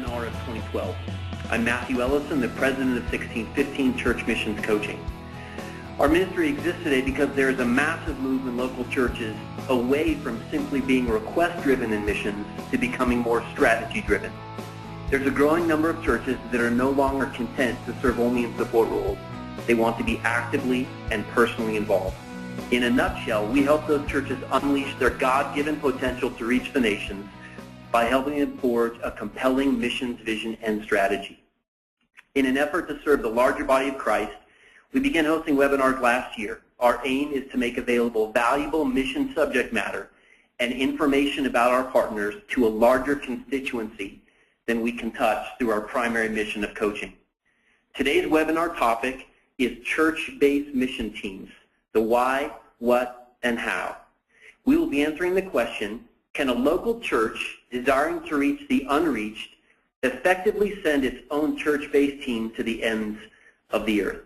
webinar of 2012. I'm Matthew Ellison, the president of 1615 Church Missions Coaching. Our ministry exists today because there is a massive move in local churches away from simply being request-driven in missions to becoming more strategy-driven. There's a growing number of churches that are no longer content to serve only in support roles. They want to be actively and personally involved. In a nutshell, we help those churches unleash their God-given potential to reach the nations by helping them forge a compelling missions vision and strategy. In an effort to serve the larger body of Christ, we began hosting webinars last year. Our aim is to make available valuable mission subject matter and information about our partners to a larger constituency than we can touch through our primary mission of coaching. Today's webinar topic is church-based mission teams, the why, what, and how. We will be answering the question, can a local church desiring to reach the unreached effectively send its own church-based team to the ends of the earth?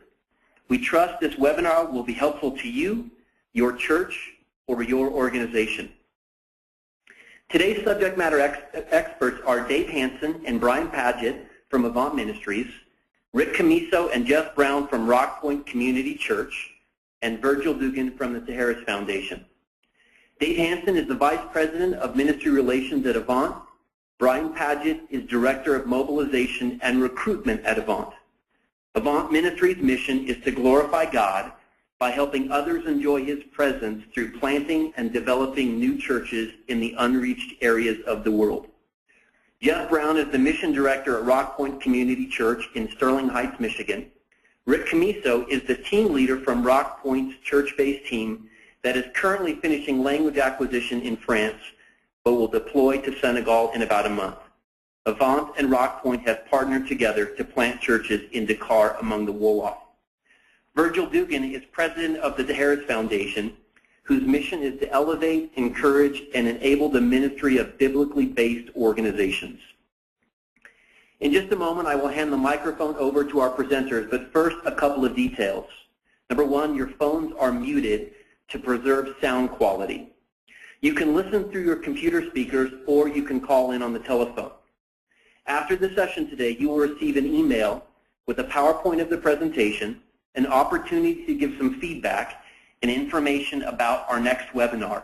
We trust this webinar will be helpful to you, your church, or your organization. Today's subject matter experts are Dave Hansen and Brian Padgett from Avant Ministries, Rick Camiso and Jeff Brown from Rock Point Community Church, and Virgil Dugan from the Harris Foundation. Dave Hansen is the Vice President of Ministry Relations at Avant. Brian Padgett is Director of Mobilization and Recruitment at Avant. Avant Ministries' mission is to glorify God by helping others enjoy His presence through planting and developing new churches in the unreached areas of the world. Jeff Brown is the Mission Director at Rock Point Community Church in Sterling Heights, Michigan. Rick Camiso is the team leader from Rock Point's church-based team that is currently finishing language acquisition in France, but will deploy to Senegal in about a month. Avant and Rock Point have partnered together to plant churches in Dakar among the Wolof. Virgil Dugan is president of the Harris Foundation, whose mission is to elevate, encourage, and enable the ministry of biblically based organizations. In just a moment, I will hand the microphone over to our presenters, but first, a couple of details. Number one, your phones are muted to preserve sound quality. You can listen through your computer speakers or you can call in on the telephone. After the session today, you will receive an email with a PowerPoint of the presentation, an opportunity to give some feedback, and information about our next webinar.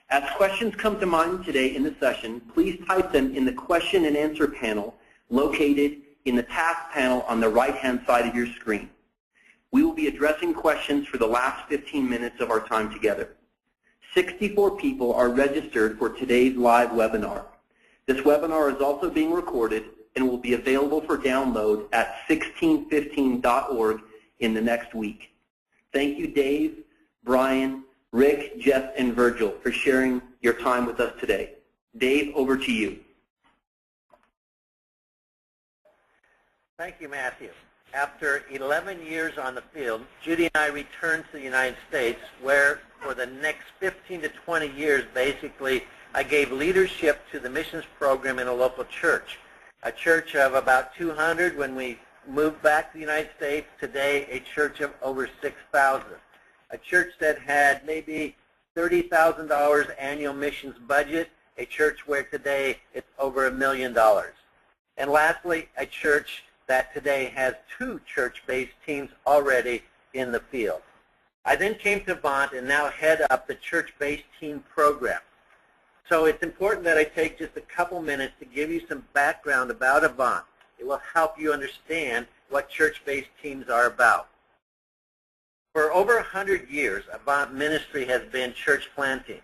As questions come to mind today in the session, please type them in the question and answer panel located in the task panel on the right-hand side of your screen. We will be addressing questions for the last 15 minutes of our time together. 64 people are registered for today's live webinar. This webinar is also being recorded and will be available for download at 1615.org in the next week. Thank you, Dave, Brian, Rick, Jeff, and Virgil for sharing your time with us today. Dave, over to you. Thank you, Matthew. After 11 years on the field, Judy and I returned to the United States, where for the next 15 to 20 years, basically, I gave leadership to the missions program in a local church. A church of about 200 when we moved back to the United States. Today, a church of over 6,000. A church that had maybe $30,000 annual missions budget. A church where today it's over $1 million. And lastly, a church that today has 2 church-based teams already in the field. I then came to Avant and now head up the church-based team program. So it's important that I take just a couple minutes to give you some background about Avant. It will help you understand what church-based teams are about. For over 100 years, Avant Ministry has been church planting.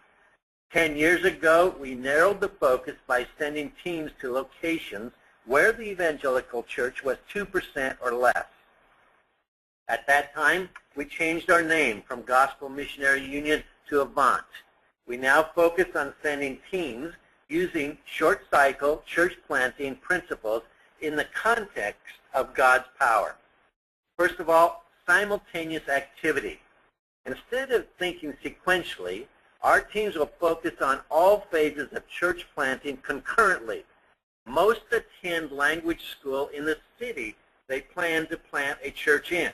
10 years ago, we narrowed the focus by sending teams to locations where the evangelical church was 2% or less. At that time, we changed our name from Gospel Missionary Union to Avant. We now focus on sending teams using short-cycle church planting principles in the context of God's power. First of all, simultaneous activity. Instead of thinking sequentially, our teams will focus on all phases of church planting concurrently. Most attend language school in the city they plan to plant a church in.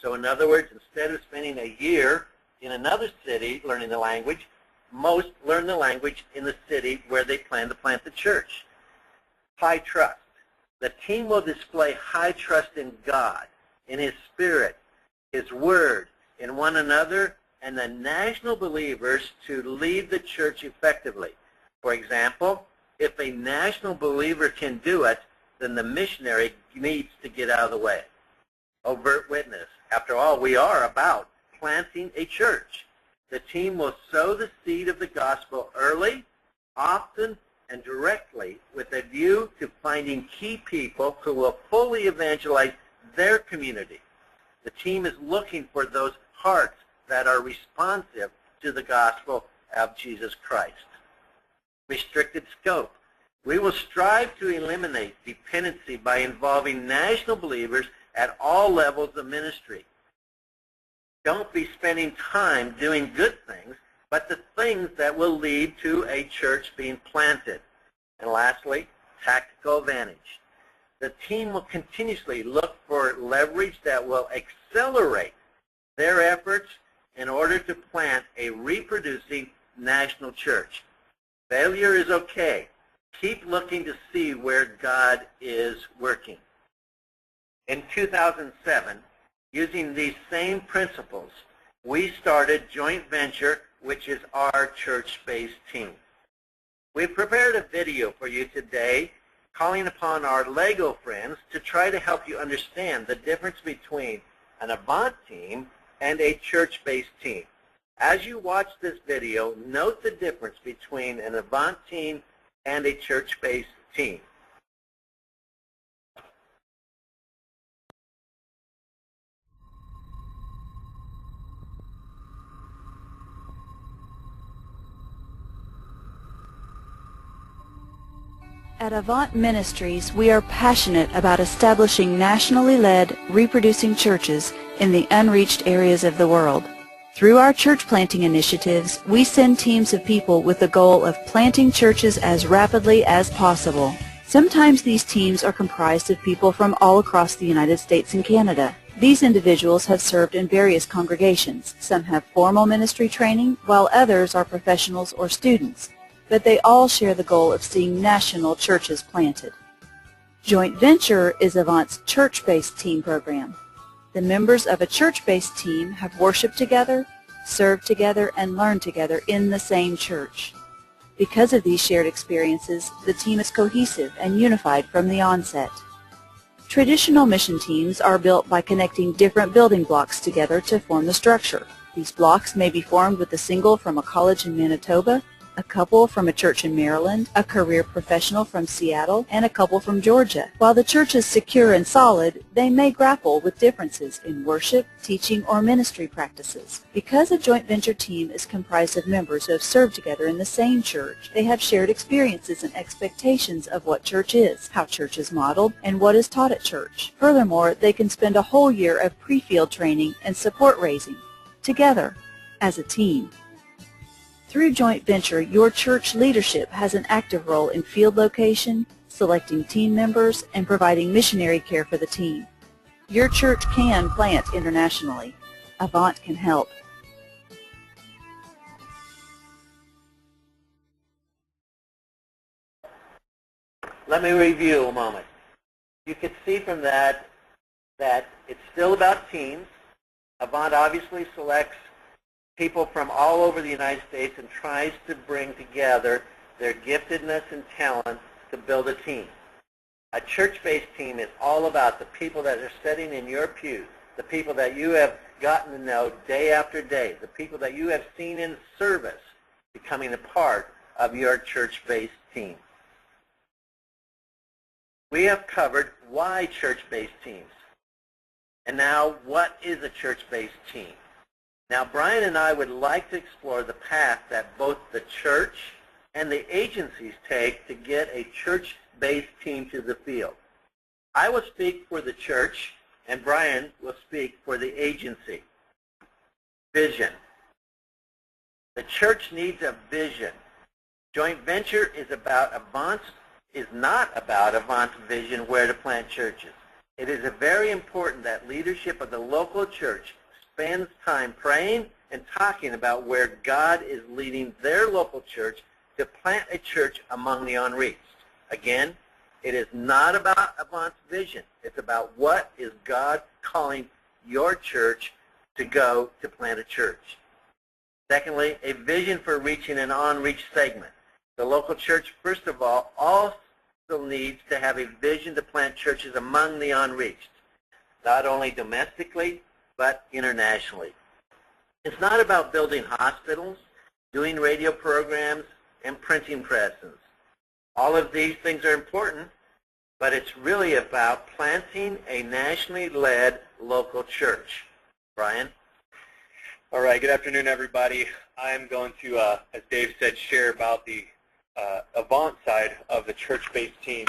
So in other words, instead of spending a year in another city learning the language, most learn the language in the city where they plan to plant the church. high trust. The team will display high trust in God, in His Spirit, His Word, in one another, and the national believers to lead the church effectively. For example, if a national believer can do it, then the missionary needs to get out of the way. Overt witness. After all, we are about planting a church. The team will sow the seed of the gospel early, often, and directly with a view to finding key people who will fully evangelize their community. The team is looking for those hearts that are responsive to the gospel of Jesus Christ. Restricted scope. We will strive to eliminate dependency by involving national believers at all levels of ministry. Don't be spending time doing good things, but the things that will lead to a church being planted. And lastly, tactical advantage. The team will continuously look for leverage that will accelerate their efforts in order to plant a reproducing national church. Failure is okay. Keep looking to see where God is working. In 2007, using these same principles, we started Joint Venture, which is our church-based team. We've prepared a video for you today calling upon our Lego friends to try to help you understand the difference between an Avant team and a church-based team. As you watch this video, note the difference between an Avant team and a church-based team. At Avant Ministries, we are passionate about establishing nationally led, reproducing churches in the unreached areas of the world. Through our church planting initiatives, we send teams of people with the goal of planting churches as rapidly as possible. Sometimes these teams are comprised of people from all across the United States and Canada. These individuals have served in various congregations. Some have formal ministry training, while others are professionals or students. But they all share the goal of seeing national churches planted. Joint Venture is Avant's church-based team program. The members of a church-based team have worshiped together, served together, and learned together in the same church. Because of these shared experiences, the team is cohesive and unified from the onset. Traditional mission teams are built by connecting different building blocks together to form the structure. These blocks may be formed with a single from a college in Manitoba, a couple from a church in Maryland, a career professional from Seattle, and a couple from Georgia. While the church is secure and solid, they may grapple with differences in worship, teaching, or ministry practices. Because a joint venture team is comprised of members who have served together in the same church, they have shared experiences and expectations of what church is, how church is modeled, and what is taught at church. Furthermore, they can spend a whole year of pre-field training and support raising together as a team. Through Joint Venture, your church leadership has an active role in field location, selecting team members, and providing missionary care for the team. Your church can plant internationally. Avant can help. Let me review a moment. You can see from that it's still about teams. Avant obviously selects people from all over the United States and tries to bring together their giftedness and talent to build a team. A church-based team is all about the people that are sitting in your pews, the people that you have gotten to know day after day, the people that you have seen in service becoming a part of your church-based team. We have covered why church-based teams. And now, what is a church-based team? Now, Brian and I would like to explore the path that both the church and the agencies take to get a church-based team to the field. I will speak for the church, and Brian will speak for the agency. Vision. The church needs a vision. Joint Venture is not about Avant's vision where to plant churches. It is very important that leadership of the local church spends time praying and talking about where God is leading their local church to plant a church among the unreached. Again, It is not about Avant's vision. It's about what is God calling your church to go to plant a church. Secondly, a vision for reaching an unreached segment. The local church, first of all, also needs to have a vision to plant churches among the unreached, not only domestically, but internationally. It's not about building hospitals, doing radio programs, and printing presses. All of these things are important, but it's really about planting a nationally led local church. Brian? All right, good afternoon, everybody. I'm going to, as Dave said, share about the Avant side of the church-based team.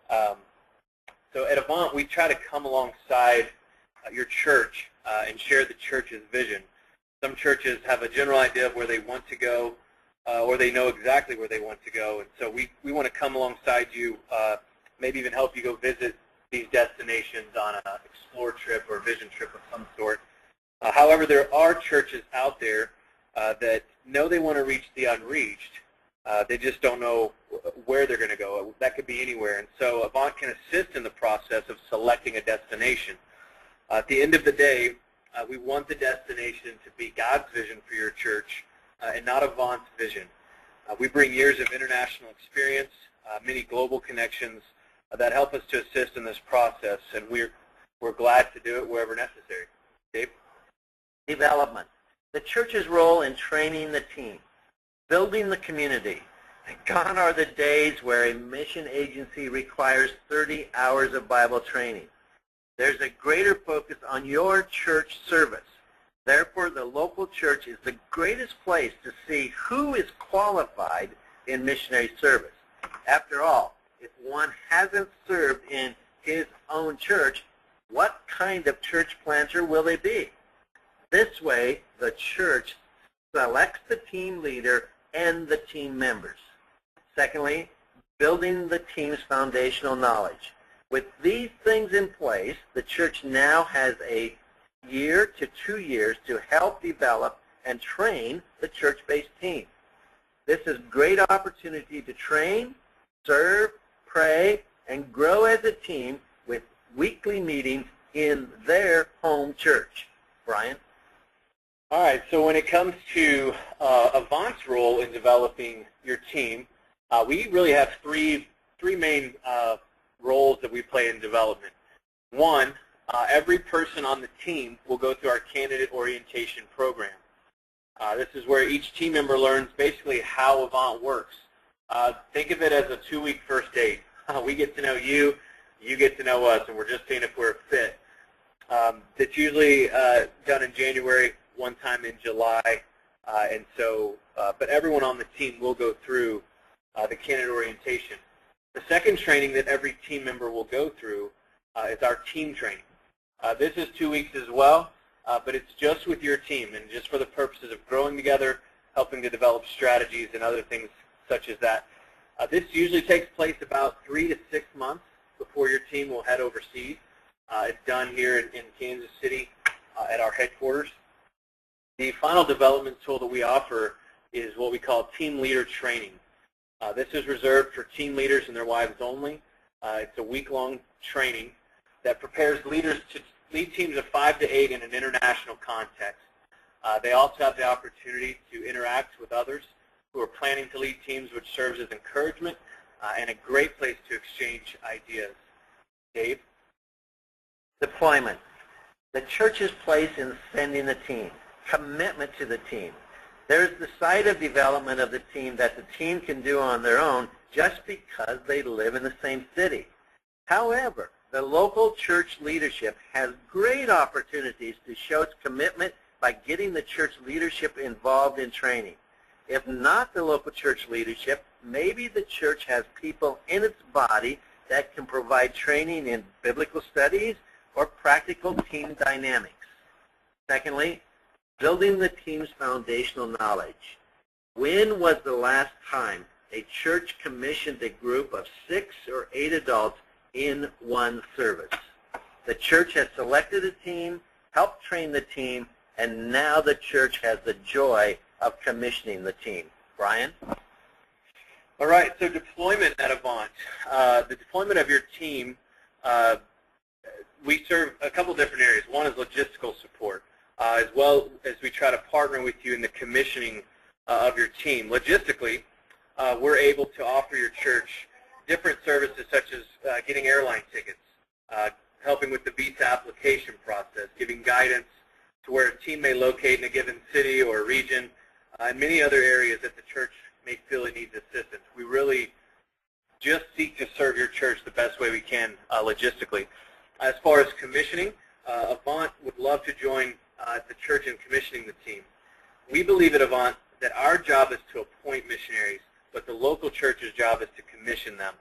So at Avant, we try to come alongside your church and share the church's vision. Some churches have a general idea of where they want to go, or they know exactly where they want to go, and so we want to come alongside you, maybe even help you go visit these destinations on an explore trip or vision trip of some sort. However, there are churches out there that know they want to reach the unreached. They just don't know where they're going to go. That could be anywhere. And so Avant can assist in the process of selecting a destination. At the end of the day, we want the destination to be God's vision for your church and not Avant's vision. We bring years of international experience, many global connections that help us to assist in this process, and we're glad to do it wherever necessary. Dave? Development. The church's role in training the team, building the community. Gone are the days where a mission agency requires 30 hours of Bible training. There's a greater focus on your church service. Therefore, the local church is the greatest place to see who is qualified in missionary service. After all, if one hasn't served in his own church, what kind of church planter will they be? This way, the church selects the team leader and the team members. Secondly, building the team's foundational knowledge. With these things in place, the church now has a year to 2 years to help develop and train the church-based team. This is a great opportunity to train, serve, pray, and grow as a team with weekly meetings in their home church. Brian? All right, so when it comes to Avant's role in developing your team, we really have three main roles that we play in development. One, every person on the team will go through our candidate orientation program. This is where each team member learns basically how Avant works. Think of it as a 2-week first date. We get to know you, you get to know us, and we're just seeing if we're a fit. It's usually done in January, one time in July, and so, but everyone on the team will go through the candidate orientation. The second training that every team member will go through is our team training. This is 2 weeks as well, but it's just with your team and just for the purposes of growing together, helping to develop strategies and other things such as that. This usually takes place about 3 to 6 months before your team will head overseas. It's done here in Kansas City at our headquarters. The final development tool that we offer is what we call team leader training. This is reserved for team leaders and their wives only. It's a week-long training that prepares leaders to lead teams of 5 to 8 in an international context. They also have the opportunity to interact with others who are planning to lead teams, which serves as encouragement and a great place to exchange ideas. Dave? Deployment. The church's place in sending the team. Commitment to the team. There's the side of development of the team that the team can do on their own just because they live in the same city. However, the local church leadership has great opportunities to show its commitment by getting the church leadership involved in training. If not the local church leadership, maybe the church has people in its body that can provide training in biblical studies or practical team dynamics. Secondly, building the team's foundational knowledge. When was the last time a church commissioned a group of 6 or 8 adults in one service? The church has selected a team, helped train the team, and now the church has the joy of commissioning the team. Brian? All right, so deployment at Avant. The deployment of your team, we serve a couple different areas. One is logistical support, as well as we try to partner with you in the commissioning of your team. Logistically, we're able to offer your church different services such as getting airline tickets, helping with the visa application process, giving guidance to where a team may locate in a given city or region, and many other areas that the church may feel it needs assistance. We really just seek to serve your church the best way we can logistically. As far as commissioning, Avant would love to join the church in commissioning the team. We believe at Avant that our job is to appoint missionaries, but the local church's job is to commission them.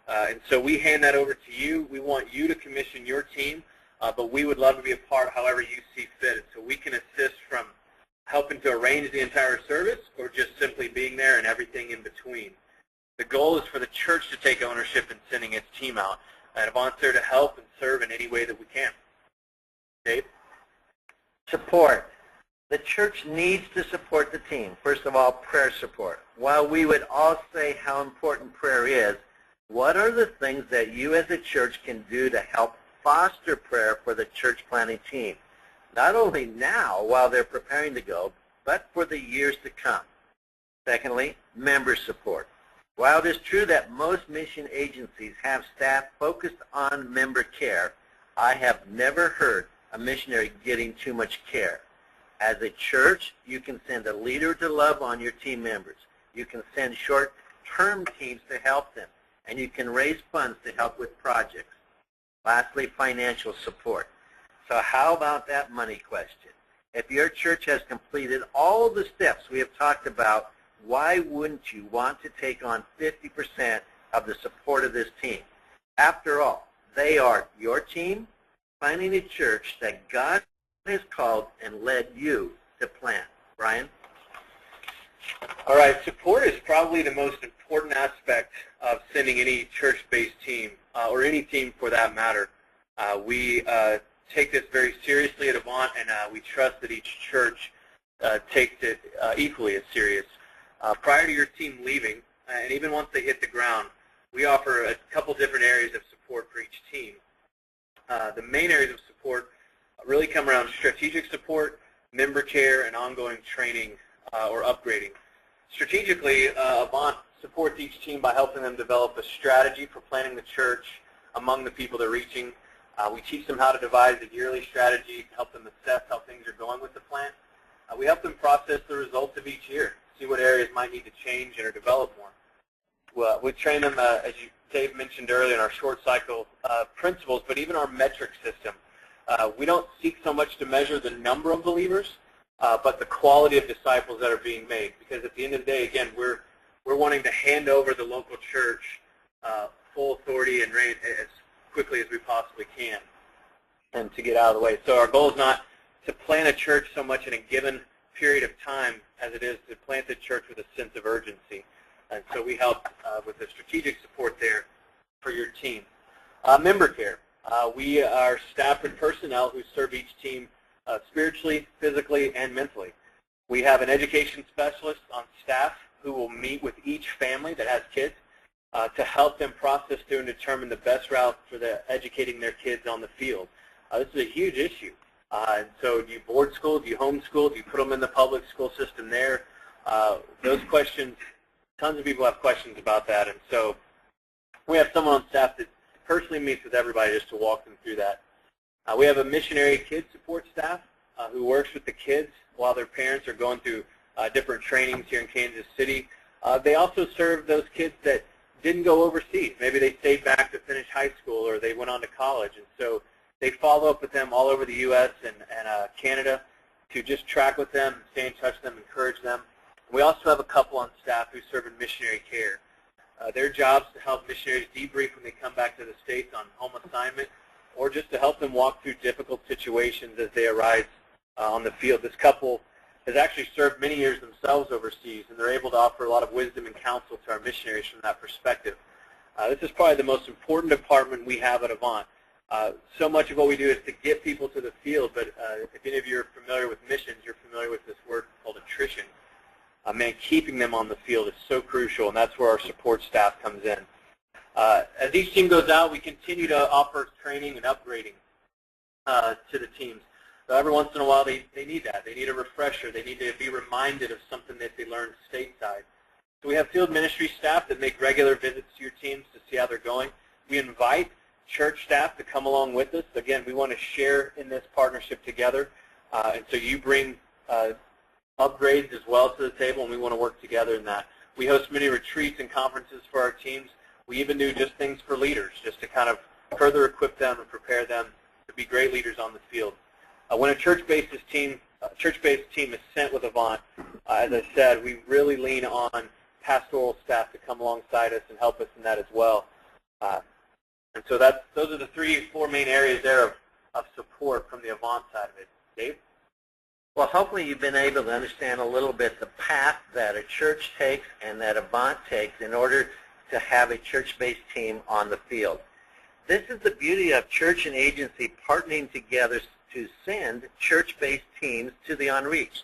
And so we hand that over to you. We want you to commission your team, but we would love to be a part however you see fit. And so we can assist from helping to arrange the entire service or just simply being there and everything in between. The goal is for the church to take ownership in sending its team out. And Avant's there to help and serve in any way that we can. Dave? Support. The church needs to support the team. First of all, prayer support. While we would all say how important prayer is, what are the things that you as a church can do to help foster prayer for the church planting team? Not only now while they're preparing to go, but for the years to come. Secondly, member support. While it is true that most mission agencies have staff focused on member care, I have never heard a missionary getting too much care. As a church, you can send a leader to love on your team members. You can send short-term teams to help them, and you can raise funds to help with projects. Lastly, financial support. So how about that money question? If your church has completed all the steps we have talked about, why wouldn't you want to take on 50% of the support of this team? After all, they are your team planting a church that God has called and led you to plant. Brian? All right, support is probably the most important aspect of sending any church-based team, or any team for that matter. We take this very seriously at Avant, and we trust that each church takes it equally as serious. Prior to your team leaving, and even once they hit the ground, we offer a couple different areas of support for each team. The main areas of support really come around strategic support, member care, and ongoing training or upgrading. Strategically, Avant supports each team by helping them develop a strategy for planning the church among the people they're reaching. We teach them how to devise a yearly strategy to help them assess how things are going with the plant. We help them process the results of each year, see what areas might need to change and or develop more. Well, we train them, as Dave mentioned earlier, in our short cycle principles, but even our metric system. We don't seek so much to measure the number of believers, but the quality of disciples that are being made. Because at the end of the day, again, we're wanting to hand over the local church full authority and reign as quickly as we possibly can, and to get out of the way. So our goal is not to plant a church so much in a given period of time as it is to plant the church with a sense of urgency. And so we help with the strategic support there for your team. Member care. We are staff and personnel who serve each team spiritually, physically, and mentally. We have an education specialist on staff who will meet with each family that has kids to help them process through and determine the best route for educating their kids on the field. This is a huge issue. And so do you board school, do you homeschool, do you put them in the public school system there? Those questions, tons of people have questions about that. And so we have someone on staff that personally meets with everybody just to walk them through that. We have a missionary kid support staff who works with the kids while their parents are going through different trainings here in Kansas City. They also serve those kids that didn't go overseas. Maybe they stayed back to finish high school or they went on to college. And so they follow up with them all over the U.S. and Canada to just track with them, stay in touch with them, encourage them. We also have a couple on staff who serve in missionary care. Their job is to help missionaries debrief when they come back to the States on home assignment, or just to help them walk through difficult situations as they arise on the field. This couple has actually served many years themselves overseas, and they're able to offer a lot of wisdom and counsel to our missionaries from that perspective. This is probably the most important department we have at Avant. So much of what we do is to get people to the field, but if any of you are familiar with missions, you're familiar with this word called attrition. man, keeping them on the field is so crucial, and that's where our support staff comes in. As each team goes out, we continue to offer training and upgrading to the teams. So every once in a while, they need that. They need a refresher. They need to be reminded of something that they learned stateside. So we have field ministry staff that make regular visits to your teams to see how they're going. We invite church staff to come along with us. Again, we want to share in this partnership together. And so you bring upgrades as well to the table, and we want to work together in that. We host many retreats and conferences for our teams. We even do just things for leaders, just to kind of further equip them and prepare them to be great leaders on the field. When a church-based team is sent with Avant, as I said, we really lean on pastoral staff to come alongside us and help us in that as well. And so those are the four main areas there of support from the Avant side of it. Dave? Well, hopefully you've been able to understand a little bit the path that a church takes and that Avant takes in order to have a church-based team on the field. This is the beauty of church and agency partnering together to send church-based teams to the unreached.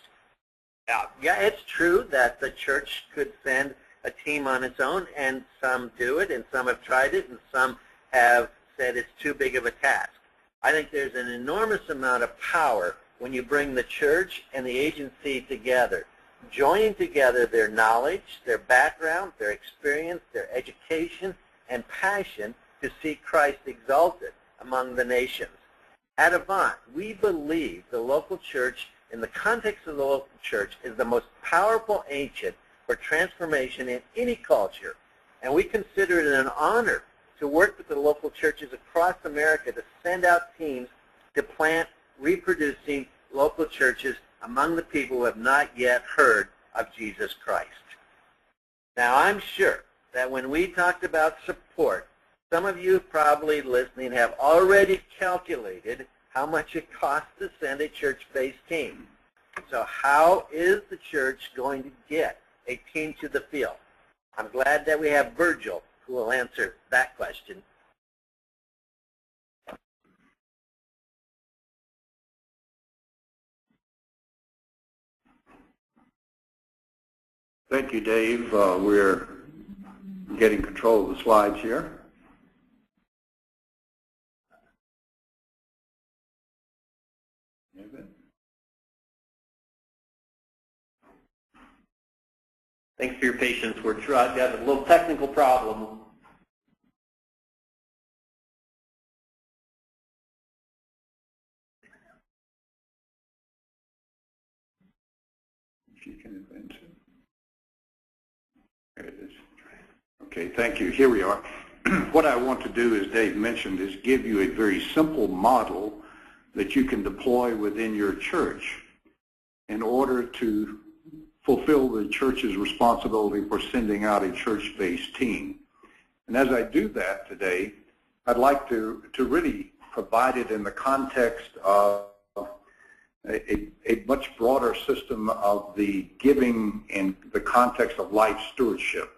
Now, yeah, it's true that the church could send a team on its own, and some do it, and some have tried it, and some have said it's too big of a task. I think there's an enormous amount of power when you bring the church and the agency together, joining together their knowledge, their background, their experience, their education, and passion to see Christ exalted among the nations. At Avant, we believe the local church, in the context of the local church, is the most powerful agent for transformation in any culture, and we consider it an honor to work with the local churches across America to send out teams to plant reproducing local churches among the people who have not yet heard of Jesus Christ. Now, I'm sure that when we talked about support, some of you probably listening have already calculated how much it costs to send a church-based team. So how is the church going to get a team to the field? I'm glad that we have Virgil who will answer that question. Thank you, Dave. We're getting control of the slides here. Thanks for your patience. We're trying to have a little technical problem. If you can advance it. There it is. Okay, thank you. Here we are. What I want to do, as Dave mentioned, is give you a very simple model that you can deploy within your church in order to fulfill the church's responsibility for sending out a church-based team. And as I do that today, I'd like to really provide it in the context of a much broader system of the giving in the context of life stewardship.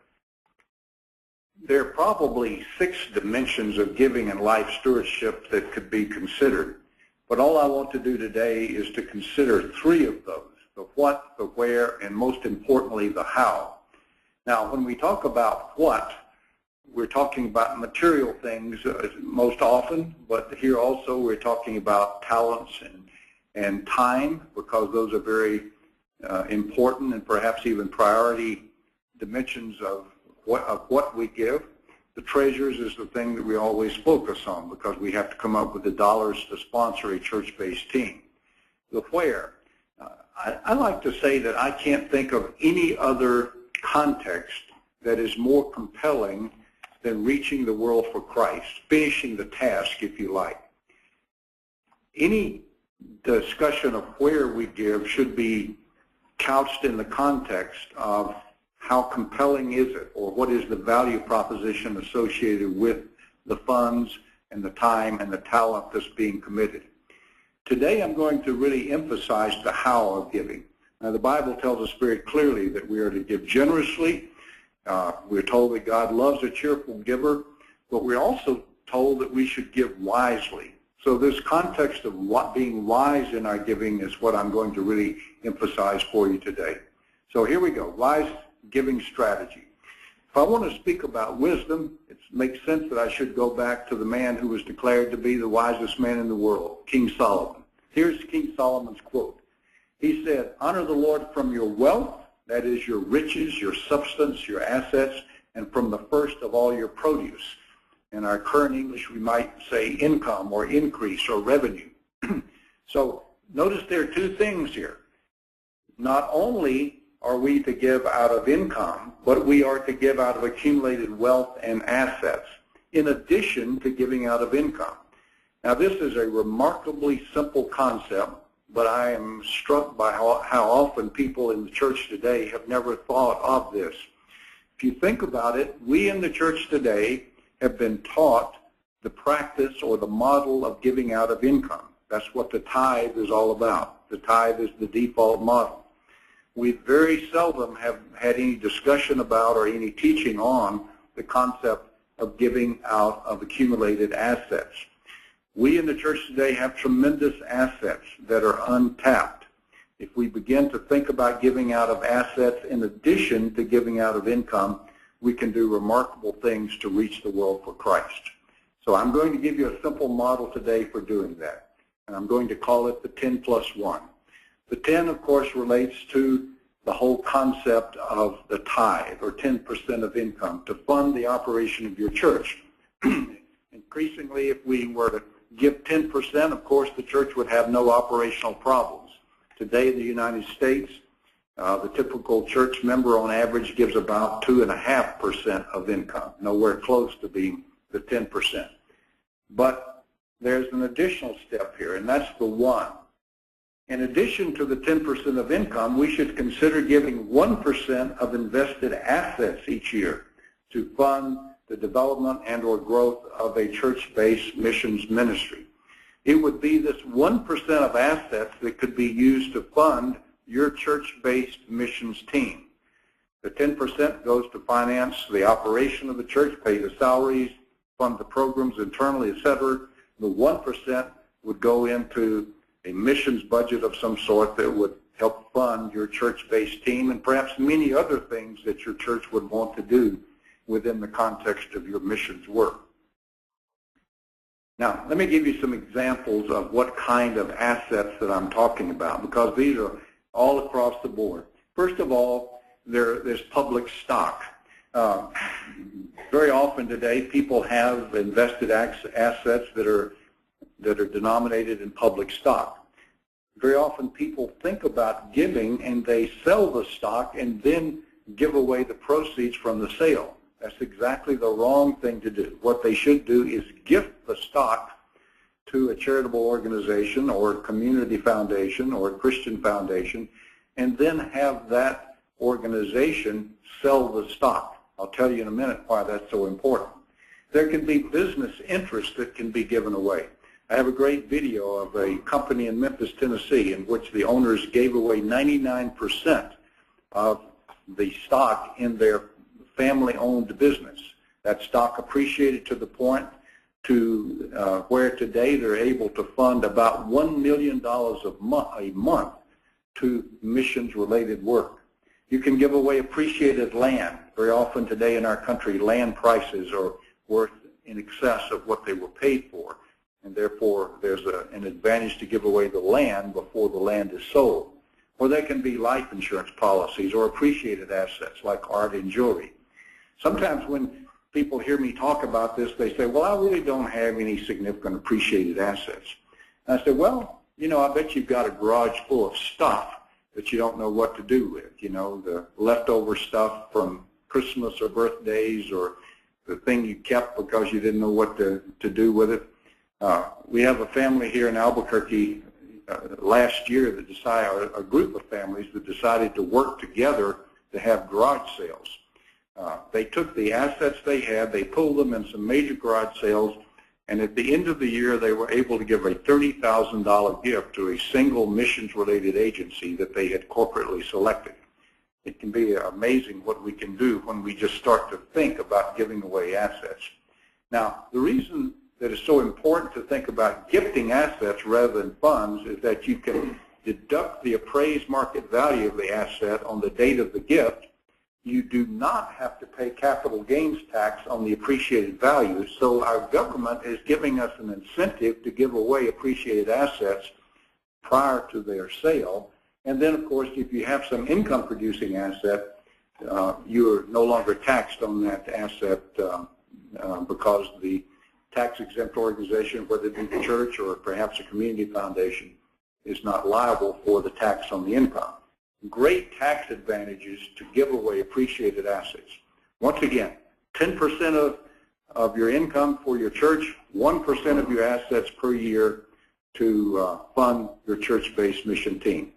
There are probably 6 dimensions of giving and life stewardship that could be considered. But all I want to do today is to consider 3 of those: the what, the where, and most importantly, the how. Now, when we talk about what, we're talking about material things most often, but here also we're talking about talents and time, because those are very important and perhaps even priority dimensions of what we give. The treasures is the thing that we always focus on, because we have to come up with the dollars to sponsor a church-based team. The where. I like to say that I can't think of any other context that is more compelling than reaching the world for Christ, finishing the task, if you like. Any discussion of where we give should be couched in the context of how compelling is it, or what is the value proposition associated with the funds and the time and the talent that's being committed. Today I'm going to really emphasize the how of giving. Now, the Bible tells us very clearly that we are to give generously. We're told that God loves a cheerful giver, but we're also told that we should give wisely. So this context of being wise in our giving is what I'm going to really emphasize for you today. So here we go, wise giving strategy. If I want to speak about wisdom, it makes sense that I should go back to the man who was declared to be the wisest man in the world, King Solomon. Here's King Solomon's quote. He said, "Honor the Lord from your wealth, that is your riches, your substance, your assets, and from the first of all your produce." In our current English, we might say income or increase or revenue. So notice there are two things here. Not only are we to give out of income, but we are to give out of accumulated wealth and assets, in addition to giving out of income. Now, this is a remarkably simple concept, but I am struck by how often people in the church today have never thought of this. If you think about it, we in the church today have been taught the practice or the model of giving out of income. That's what the tithe is all about. The tithe is the default model. We very seldom have had any discussion about or any teaching on the concept of giving out of accumulated assets. We in the church today have tremendous assets that are untapped. If we begin to think about giving out of assets in addition to giving out of income, we can do remarkable things to reach the world for Christ. So I'm going to give you a simple model today for doing that, and I'm going to call it the 10+1. The 10, of course, relates to the whole concept of the tithe, or 10% of income, to fund the operation of your church. Increasingly, if we were to give 10%, of course, the church would have no operational problems. Today in the United States, the typical church member on average gives about 2.5% of income, nowhere close to being the 10%. But there's an additional step here, and that's the 1. In addition to the 10% of income, we should consider giving 1% of invested assets each year to fund the development and or growth of a church-based missions ministry. It would be this 1% of assets that could be used to fund your church-based missions team. The 10% goes to finance the operation of the church, pay the salaries, fund the programs internally, etc. The 1% would go into a missions budget of some sort that would help fund your church-based team and perhaps many other things that your church would want to do within the context of your missions work. Now, let me give you some examples of what kind of assets that I'm talking about, because these are all across the board. First of all, there's public stock. Very often today, people have invested assets that are denominated in public stock. Very often people think about giving and they sell the stock and then give away the proceeds from the sale. That's exactly the wrong thing to do. What they should do is gift the stock to a charitable organization or a community foundation or a Christian foundation, and then have that organization sell the stock. I'll tell you in a minute why that's so important. There can be business interests that can be given away. I have a great video of a company in Memphis, Tennessee, in which the owners gave away 99% of the stock in their family-owned business. That stock appreciated to the point to where today they're able to fund about $1 million a month to missions-related work. You can give away appreciated land. Very often today in our country, land prices are worth in excess of what they were paid for, and therefore there's an advantage to give away the land before the land is sold. Or there can be life insurance policies or appreciated assets like art and jewelry. Sometimes when people hear me talk about this, they say, well, I really don't have any significant appreciated assets. And I say, well, you know, I bet you've got a garage full of stuff that you don't know what to do with, you know, the leftover stuff from Christmas or birthdays, or the thing you kept because you didn't know what to do with it. We have a family here in Albuquerque last year that decided, a group of families that decided to work together to have garage sales. They took the assets they had, they pulled them in some major garage sales, and at the end of the year they were able to give a $30,000 gift to a single missions-related agency that they had corporately selected. It can be amazing what we can do when we just start to think about giving away assets. Now, the reason that it's so important to think about gifting assets rather than funds is that you can deduct the appraised market value of the asset on the date of the gift, you do not have to pay capital gains tax on the appreciated value. So our government is giving us an incentive to give away appreciated assets prior to their sale. And then, of course, if you have some income-producing asset, you're no longer taxed on that asset because the tax-exempt organization, whether it be the church or perhaps a community foundation, is not liable for the tax on the income. Great tax advantages to give away appreciated assets. Once again, 10% of your income for your church, 1% of your assets per year to fund your church-based mission team.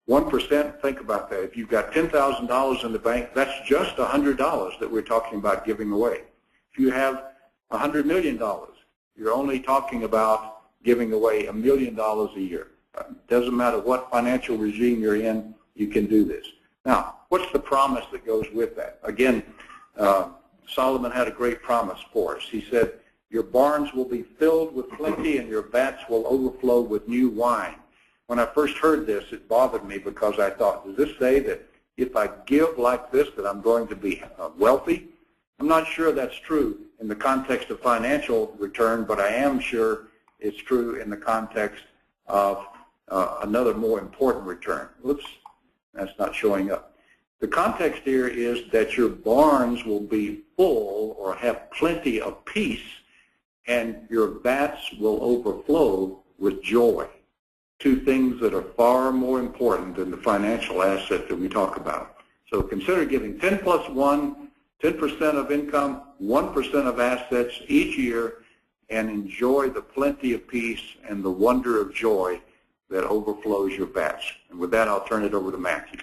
1%, think about that. If you've got $10,000 in the bank, that's just $100 that we're talking about giving away. If you have $100 million, you're only talking about giving away $1 million a year. Doesn't matter what financial regime you're in, you can do this. Now, what's the promise that goes with that? Again, Solomon had a great promise for us. He said, your barns will be filled with plenty and your vats will overflow with new wine. When I first heard this, it bothered me because I thought, does this say that if I give like this that I'm going to be wealthy? I'm not sure that's true in the context of financial return, but I am sure it's true in the context of another more important return. Whoops, that's not showing up. The context here is that your barns will be full or have plenty of peace, and your vats will overflow with joy. Two things that are far more important than the financial asset that we talk about. So consider giving 10 plus 1, 10% of income, 1% of assets each year, and enjoy the plenty of peace and the wonder of joy that overflows your vats. And with that, I'll turn it over to Matthew.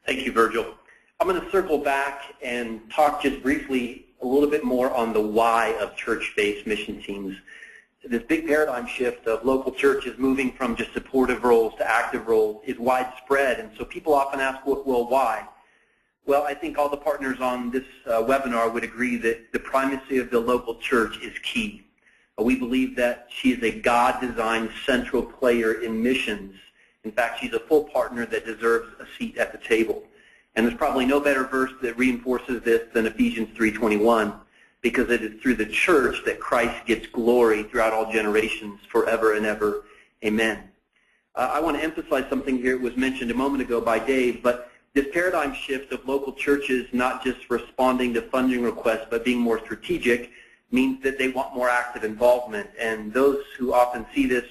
Thank you, Virgil. I'm going to circle back and talk just briefly a little bit more on the why of church-based mission teams. This big paradigm shift of local churches moving from just supportive roles to active roles is widespread, and so people often ask, well, why? Well, I think all the partners on this webinar would agree that the primacy of the local church is key. We believe that she is a God-designed central player in missions. In fact, she's a full partner that deserves a seat at the table. And there's probably no better verse that reinforces this than Ephesians 3:21, because it is through the church that Christ gets glory throughout all generations, forever and ever. Amen. I want to emphasize something here. It was mentioned a moment ago by Dave, but this paradigm shift of local churches not just responding to funding requests but being more strategic means that they want more active involvement. And those who often see this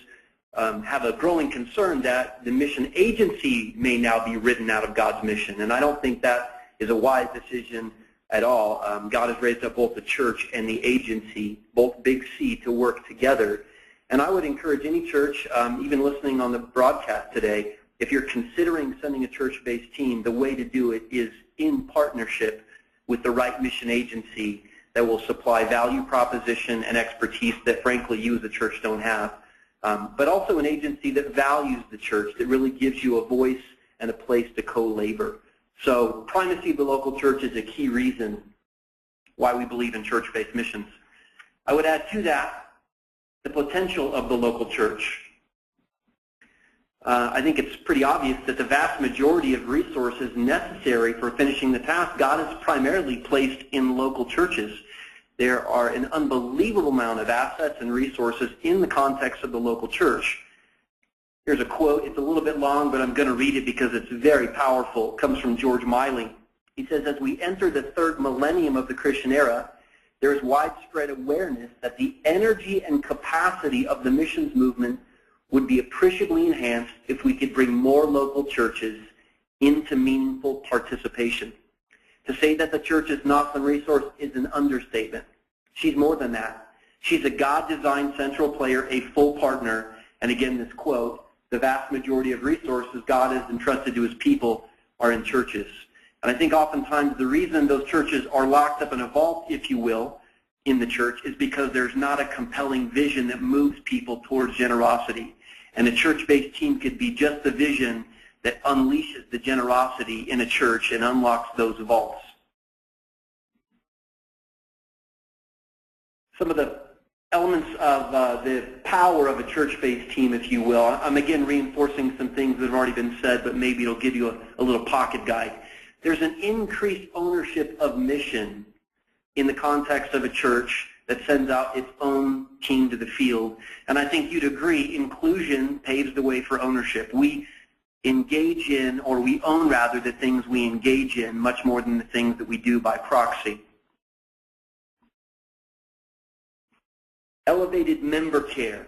have a growing concern that the mission agency may now be written out of God's mission. And I don't think that is a wise decision at all. God has raised up both the church and the agency, both big C, to work together. And I would encourage any church, even listening on the broadcast today, if you're considering sending a church-based team, the way to do it is in partnership with the right mission agency that will supply value proposition and expertise that, frankly, you as a church don't have. But also an agency that values the church, that really gives you a voice and a place to co-labor. So primacy of the local church is a key reason why we believe in church-based missions. I would add to that the potential of the local church. I think it's pretty obvious that the vast majority of resources necessary for finishing the task, God has primarily placed in local churches. There are an unbelievable amount of assets and resources in the context of the local church. Here's a quote. It's a little bit long, but I'm going to read it because it's very powerful. It comes from George Miley. He says, as we enter the third millennium of the Christian era, there is widespread awareness that the energy and capacity of the missions movement would be appreciably enhanced if we could bring more local churches into meaningful participation. To say that the church is not some resource is an understatement. She's more than that. She's a God-designed central player, a full partner, and again this quote, the vast majority of resources God has entrusted to his people are in churches. And I think oftentimes the reason those churches are locked up in a vault, if you will, in the church is because there's not a compelling vision that moves people towards generosity. And a church-based team could be just the vision that unleashes the generosity in a church and unlocks those vaults. Some of the elements of the power of a church-based team, if you will. I'm again reinforcing some things that have already been said, but maybe it'll give you a little pocket guide. There's an increased ownership of mission in the context of a church that sends out its own team to the field. And I think you'd agree, inclusion paves the way for ownership. We engage in, or we own rather, the things we engage in much more than the things that we do by proxy. Elevated member care.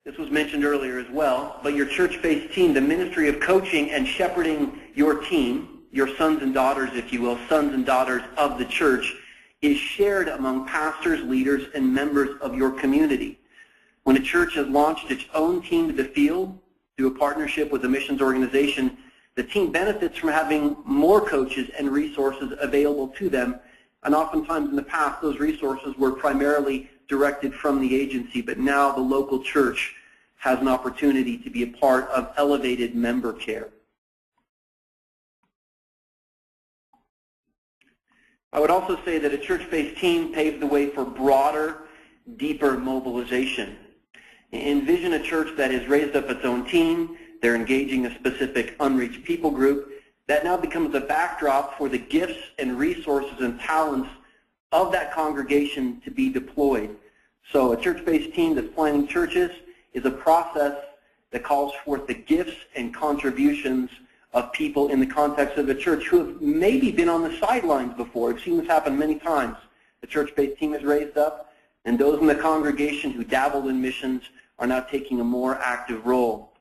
This was mentioned earlier as well, but your church-based team, the ministry of coaching and shepherding your team, your sons and daughters, if you will, sons and daughters of the church, is shared among pastors, leaders, and members of your community. When a church has launched its own team to the field through a partnership with a missions organization, the team benefits from having more coaches and resources available to them. And oftentimes in the past, those resources were primarily directed from the agency, but now the local church has an opportunity to be a part of elevated member care. I would also say that a church-based team paves the way for broader, deeper mobilization. Envision a church that has raised up its own team, they're engaging a specific unreached people group, that now becomes a backdrop for the gifts and resources and talents of that congregation to be deployed. So a church-based team that's planting churches is a process that calls forth the gifts and contributions of people in the context of the church who have maybe been on the sidelines before. I've seen this happen many times. The church-based team is raised up, and those in the congregation who dabbled in missions are now taking a more active role.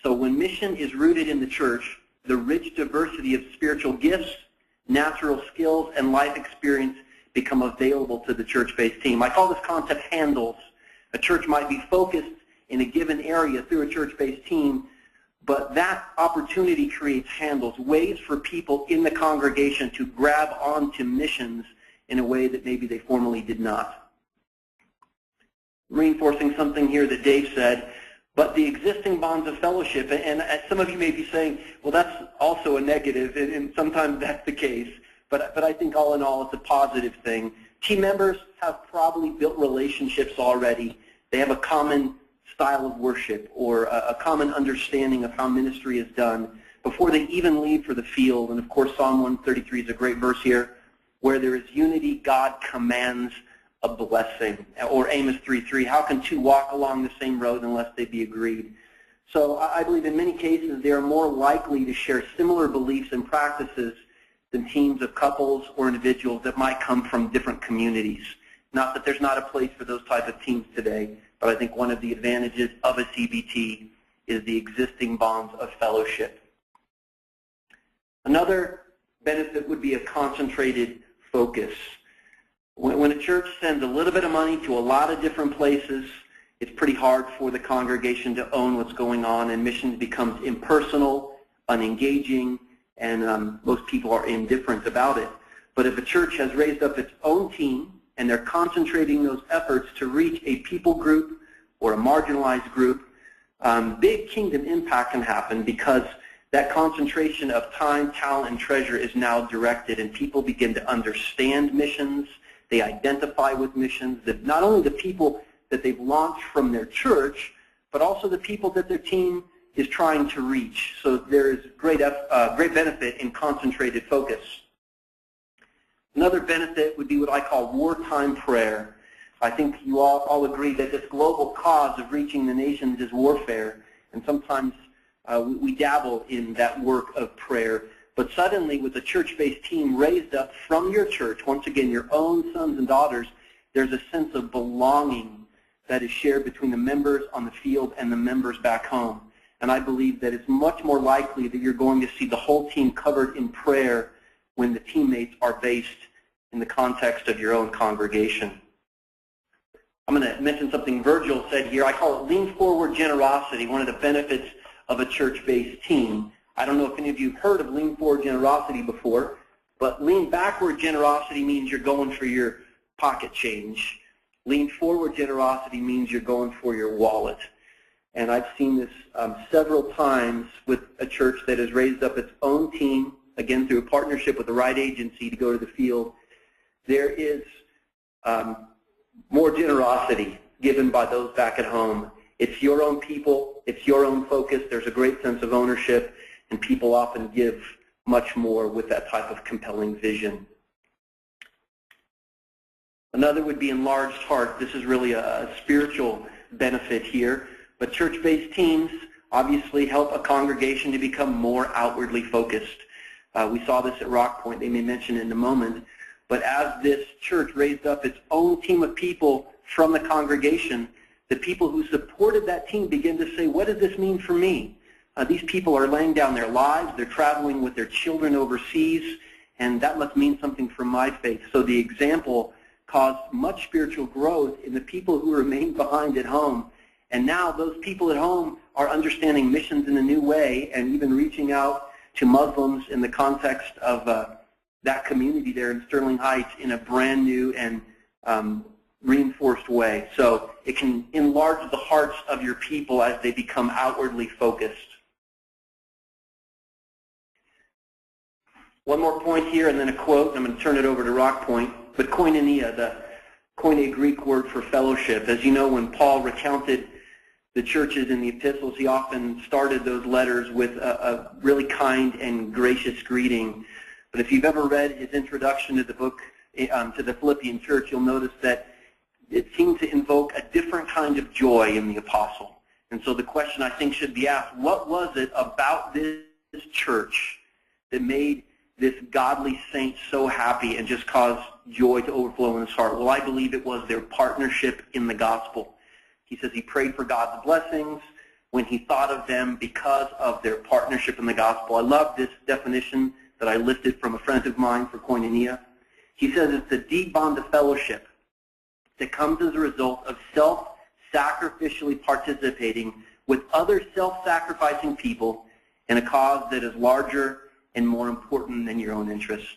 So when mission is rooted in the church, the rich diversity of spiritual gifts, natural skills, and life experience become available to the church-based team. I call this concept handles. A church might be focused in a given area through a church-based team, but that opportunity creates handles, ways for people in the congregation to grab onto missions in a way that maybe they formerly did not. Reinforcing something here that Dave said, but the existing bonds of fellowship, and some of you may be saying, well, that's also a negative, and sometimes that's the case. But I think all in all, it's a positive thing. Team members have probably built relationships already. They have a common style of worship or a common understanding of how ministry is done before they even leave for the field. And of course, Psalm 133 is a great verse here. Where there is unity, God commands a blessing. Or Amos 3:3, how can two walk along the same road unless they be agreed? So I believe in many cases they are more likely to share similar beliefs and practices than teams of couples or individuals that might come from different communities. Not that there's not a place for those type of teams today, but I think one of the advantages of a CBT is the existing bonds of fellowship. Another benefit would be a concentrated focus. When a church sends a little bit of money to a lot of different places, it's pretty hard for the congregation to own what's going on, and missions becomes impersonal, unengaging, and most people are indifferent about it. But if a church has raised up its own team and they're concentrating those efforts to reach a people group or a marginalized group, big kingdom impact can happen because that concentration of time, talent, and treasure is now directed, and people begin to understand missions. They identify with missions, that not only the people that they've launched from their church, but also the people that their team is trying to reach. So there is great benefit in concentrated focus. Another benefit would be what I call wartime prayer. I think you all agree that this global cause of reaching the nations is warfare, and sometimes we dabble in that work of prayer. But suddenly, with a church-based team raised up from your church, once again, your own sons and daughters, there's a sense of belonging that is shared between the members on the field and the members back home. And I believe that it's much more likely that you're going to see the whole team covered in prayer when the teammates are based in the context of your own congregation. I'm going to mention something Virgil said here. I call it lean forward generosity, one of the benefits of a church-based team. I don't know if any of you have heard of lean forward generosity before, but lean backward generosity means you're going for your pocket change. Lean forward generosity means you're going for your wallet. And I've seen this several times with a church that has raised up its own team, again through a partnership with the right agency to go to the field. There is more generosity given by those back at home. It's your own people, it's your own focus, there's a great sense of ownership, and people often give much more with that type of compelling vision. Another would be enlarged heart. This is really a spiritual benefit here, but church-based teams obviously help a congregation to become more outwardly focused. We saw this at Rock Point, they may mention it in a moment, but as this church raised up its own team of people from the congregation, the people who supported that team began to say, what does this mean for me? These people are laying down their lives, they're traveling with their children overseas, and that must mean something for my faith. So the example caused much spiritual growth in the people who remained behind at home. And now those people at home are understanding missions in a new way and even reaching out to Muslims in the context of that community there in Sterling Heights in a brand new and reinforced way. So it can enlarge the hearts of your people as they become outwardly focused. One more point here and then a quote. I'm going to turn it over to Rock Point. But koinonia, the koine Greek word for fellowship. As you know, when Paul recounted the churches in the epistles, he often started those letters with a really kind and gracious greeting. But if you've ever read his introduction to the book, to the Philippian church, you'll notice that it seemed to invoke a different kind of joy in the apostle. And so the question I think should be asked, what was it about this church that made this godly saint so happy and just caused joy to overflow in his heart? Well, I believe it was their partnership in the gospel. He says he prayed for God's blessings when he thought of them because of their partnership in the gospel. I love this definition that I lifted from a friend of mine for koinonia. He says it's a deep bond of fellowship that comes as a result of self-sacrificially participating with other self-sacrificing people in a cause that is larger and more important than your own interest.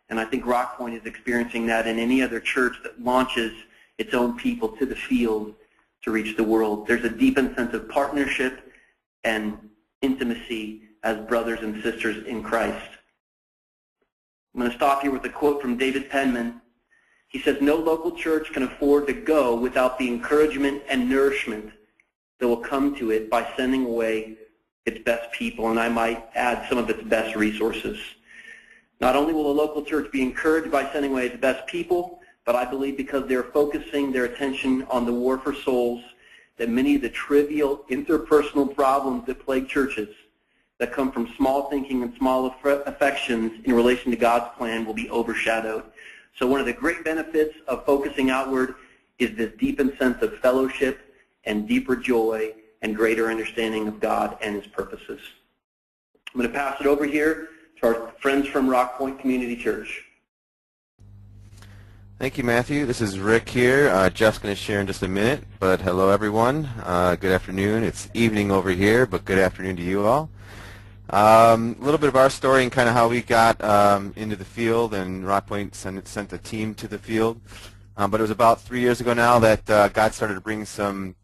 And I think Rock Point is experiencing that in any other church that launches its own people to the field to reach the world. There's a deepened sense of partnership and intimacy as brothers and sisters in Christ. I'm going to stop here with a quote from David Penman. He says, no local church can afford to go without the encouragement and nourishment that will come to it by sending away its best people, and I might add some of its best resources. Not only will a local church be encouraged by sending away its best people, but I believe because they're focusing their attention on the war for souls, that many of the trivial interpersonal problems that plague churches that come from small thinking and small affections in relation to God's plan will be overshadowed. So one of the great benefits of focusing outward is this deepened sense of fellowship and deeper joy and greater understanding of God and his purposes. I'm going to pass it over here to our friends from Rock Point Community Church. Thank you, Matthew. This is Rick here. Jeff's going to share in just a minute, but hello, everyone. Good afternoon. It's evening over here, but good afternoon to you all. A little bit of our story and kind of how we got into the field, and Rock Point sent a team to the field. But it was about 3 years ago now that God started to bring some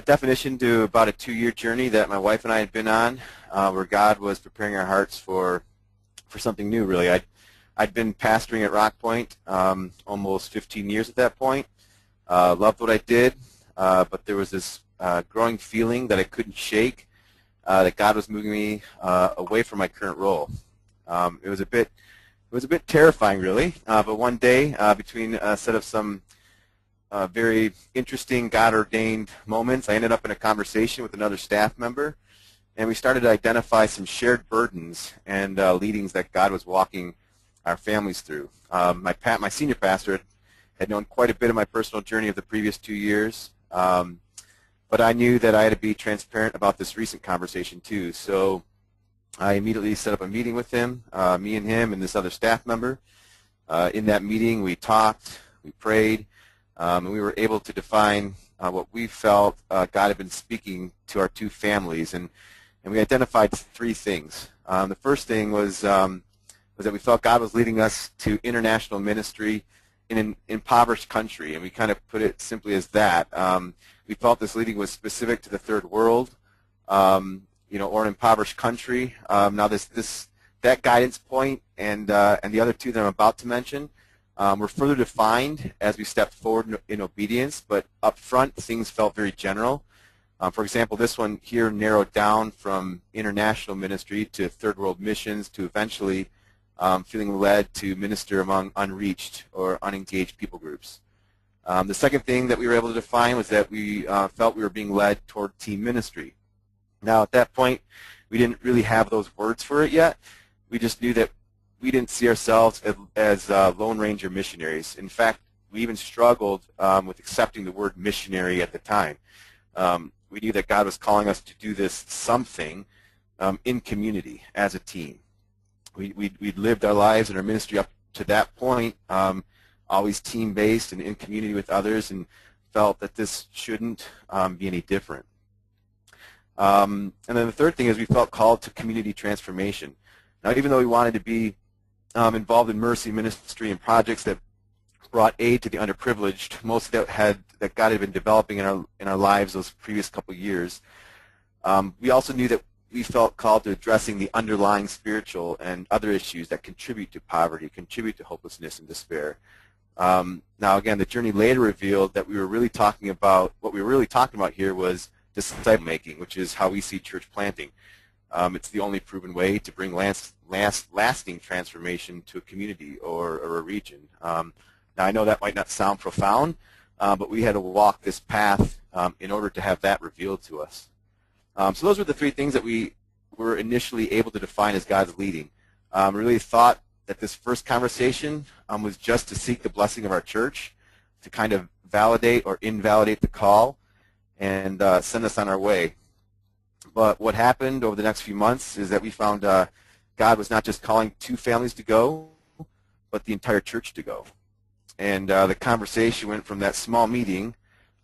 definition to about a 2-year journey that my wife and I had been on, where God was preparing our hearts for something new, really. I'd been pastoring at Rock Point almost 15 years at that point. Loved what I did, but there was this growing feeling that I couldn't shake, that God was moving me away from my current role. It was a bit terrifying, really. But one day, between a set of some very interesting God-ordained moments, I ended up in a conversation with another staff member, and we started to identify some shared burdens and leadings that God was walking our families through. My senior pastor had known quite a bit of my personal journey of the previous 2 years, but I knew that I had to be transparent about this recent conversation too. So I immediately set up a meeting with him, me and him and this other staff member. In that meeting, we talked, we prayed, and we were able to define what we felt God had been speaking to our two families, and we identified 3 things. The first thing was that we felt God was leading us to international ministry in an impoverished country, and we kind of put it simply as that. We felt this leading was specific to the third world, or an impoverished country. Now that guidance point and the other 2 that I'm about to mention were further defined as we stepped forward in obedience, but up front things felt very general. For example, this one here narrowed down from international ministry to third world missions to eventually feeling led to minister among unreached or unengaged people groups. The second thing that we were able to define was that we felt we were being led toward team ministry. Now, at that point, we didn't really have those words for it yet. We just knew that we didn't see ourselves as Lone Ranger missionaries. In fact, we even struggled with accepting the word missionary at the time. We knew that God was calling us to do this something in community as a team. We'd lived our lives and our ministry up to that point, always team-based and in community with others, and felt that this shouldn't be any different. And then the third thing is we felt called to community transformation. Now, even though we wanted to be involved in mercy ministry and projects that brought aid to the underprivileged, most of that God had been developing in our lives those previous couple of years, we also knew that we felt called to addressing the underlying spiritual and other issues that contribute to poverty, contribute to hopelessness and despair. Now, again, the journey later revealed that what we were really talking about here was disciple making, which is how we see church planting. It's the only proven way to bring lasting transformation to a community or a region. Now, I know that might not sound profound, but we had to walk this path in order to have that revealed to us. So those were the three things that we were initially able to define as God's leading. Really thought that this first conversation was just to seek the blessing of our church, to kind of validate or invalidate the call and send us on our way. But what happened over the next few months is that we found God was not just calling 2 families to go, but the entire church to go. And the conversation went from that small meeting,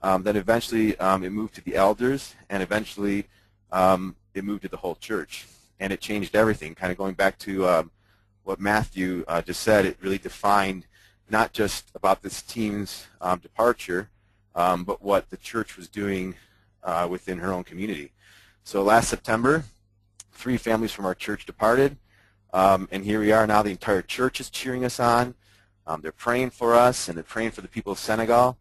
then eventually it moved to the elders, and eventually it moved to the whole church. And it changed everything, kind of going back to what Matthew just said. It really defined not just about this team's departure, but what the church was doing within her own community. So last September, 3 families from our church departed, and here we are now. The entire church is cheering us on. They're praying for us, and they're praying for the people of Senegal,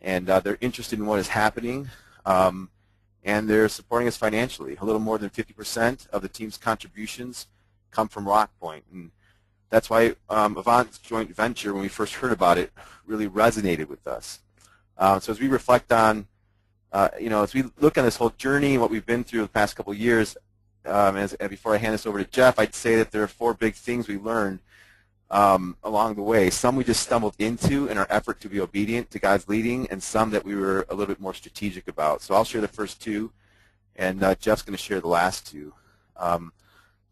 and they're interested in what is happening, and they're supporting us financially. A little more than 50% of the team's contributions come from Rock Point, and that's why Avant's joint venture, when we first heard about it, really resonated with us. So as we reflect on, as we look on this whole journey and what we've been through the past couple of years, before I hand this over to Jeff, I'd say that there are 4 big things we learned along the way. Some we just stumbled into in our effort to be obedient to God's leading, and some that we were a little bit more strategic about. So I'll share the first 2, and Jeff's going to share the last 2.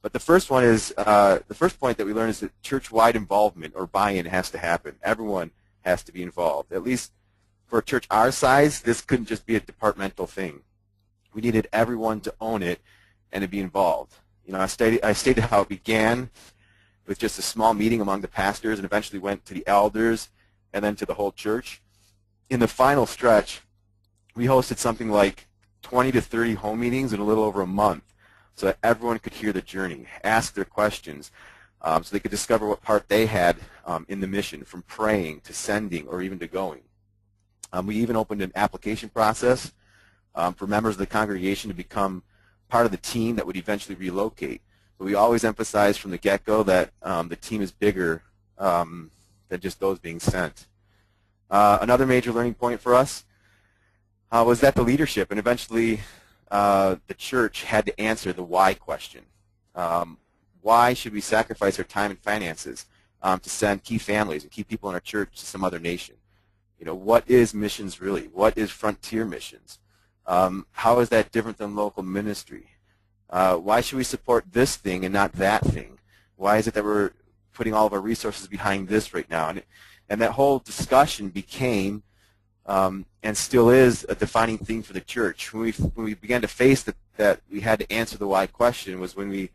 But the first one is, the first point that we learned is that church-wide involvement or buy-in has to happen. Everyone has to be involved. At least for a church our size, this couldn't just be a departmental thing. We needed everyone to own it and to be involved. I stated how it began with just a small meeting among the pastors and eventually went to the elders and then to the whole church. In the final stretch, we hosted something like 20 to 30 home meetings in a little over a month so that everyone could hear the journey, ask their questions, so they could discover what part they had in the mission, from praying to sending or even to going. We even opened an application process for members of the congregation to become part of the team that would eventually relocate. But we always emphasized from the get-go that the team is bigger than just those being sent. Another major learning point for us was that the leadership and eventually the church had to answer the why question. Why should we sacrifice our time and finances to send key families and key people in our church to some other nation? What is missions really? What is frontier missions? How is that different than local ministry? Why should we support this thing and not that thing? Why is it that we're putting all of our resources behind this right now? And that whole discussion became and still is a defining thing for the church. When we began to face that we had to answer the why question was when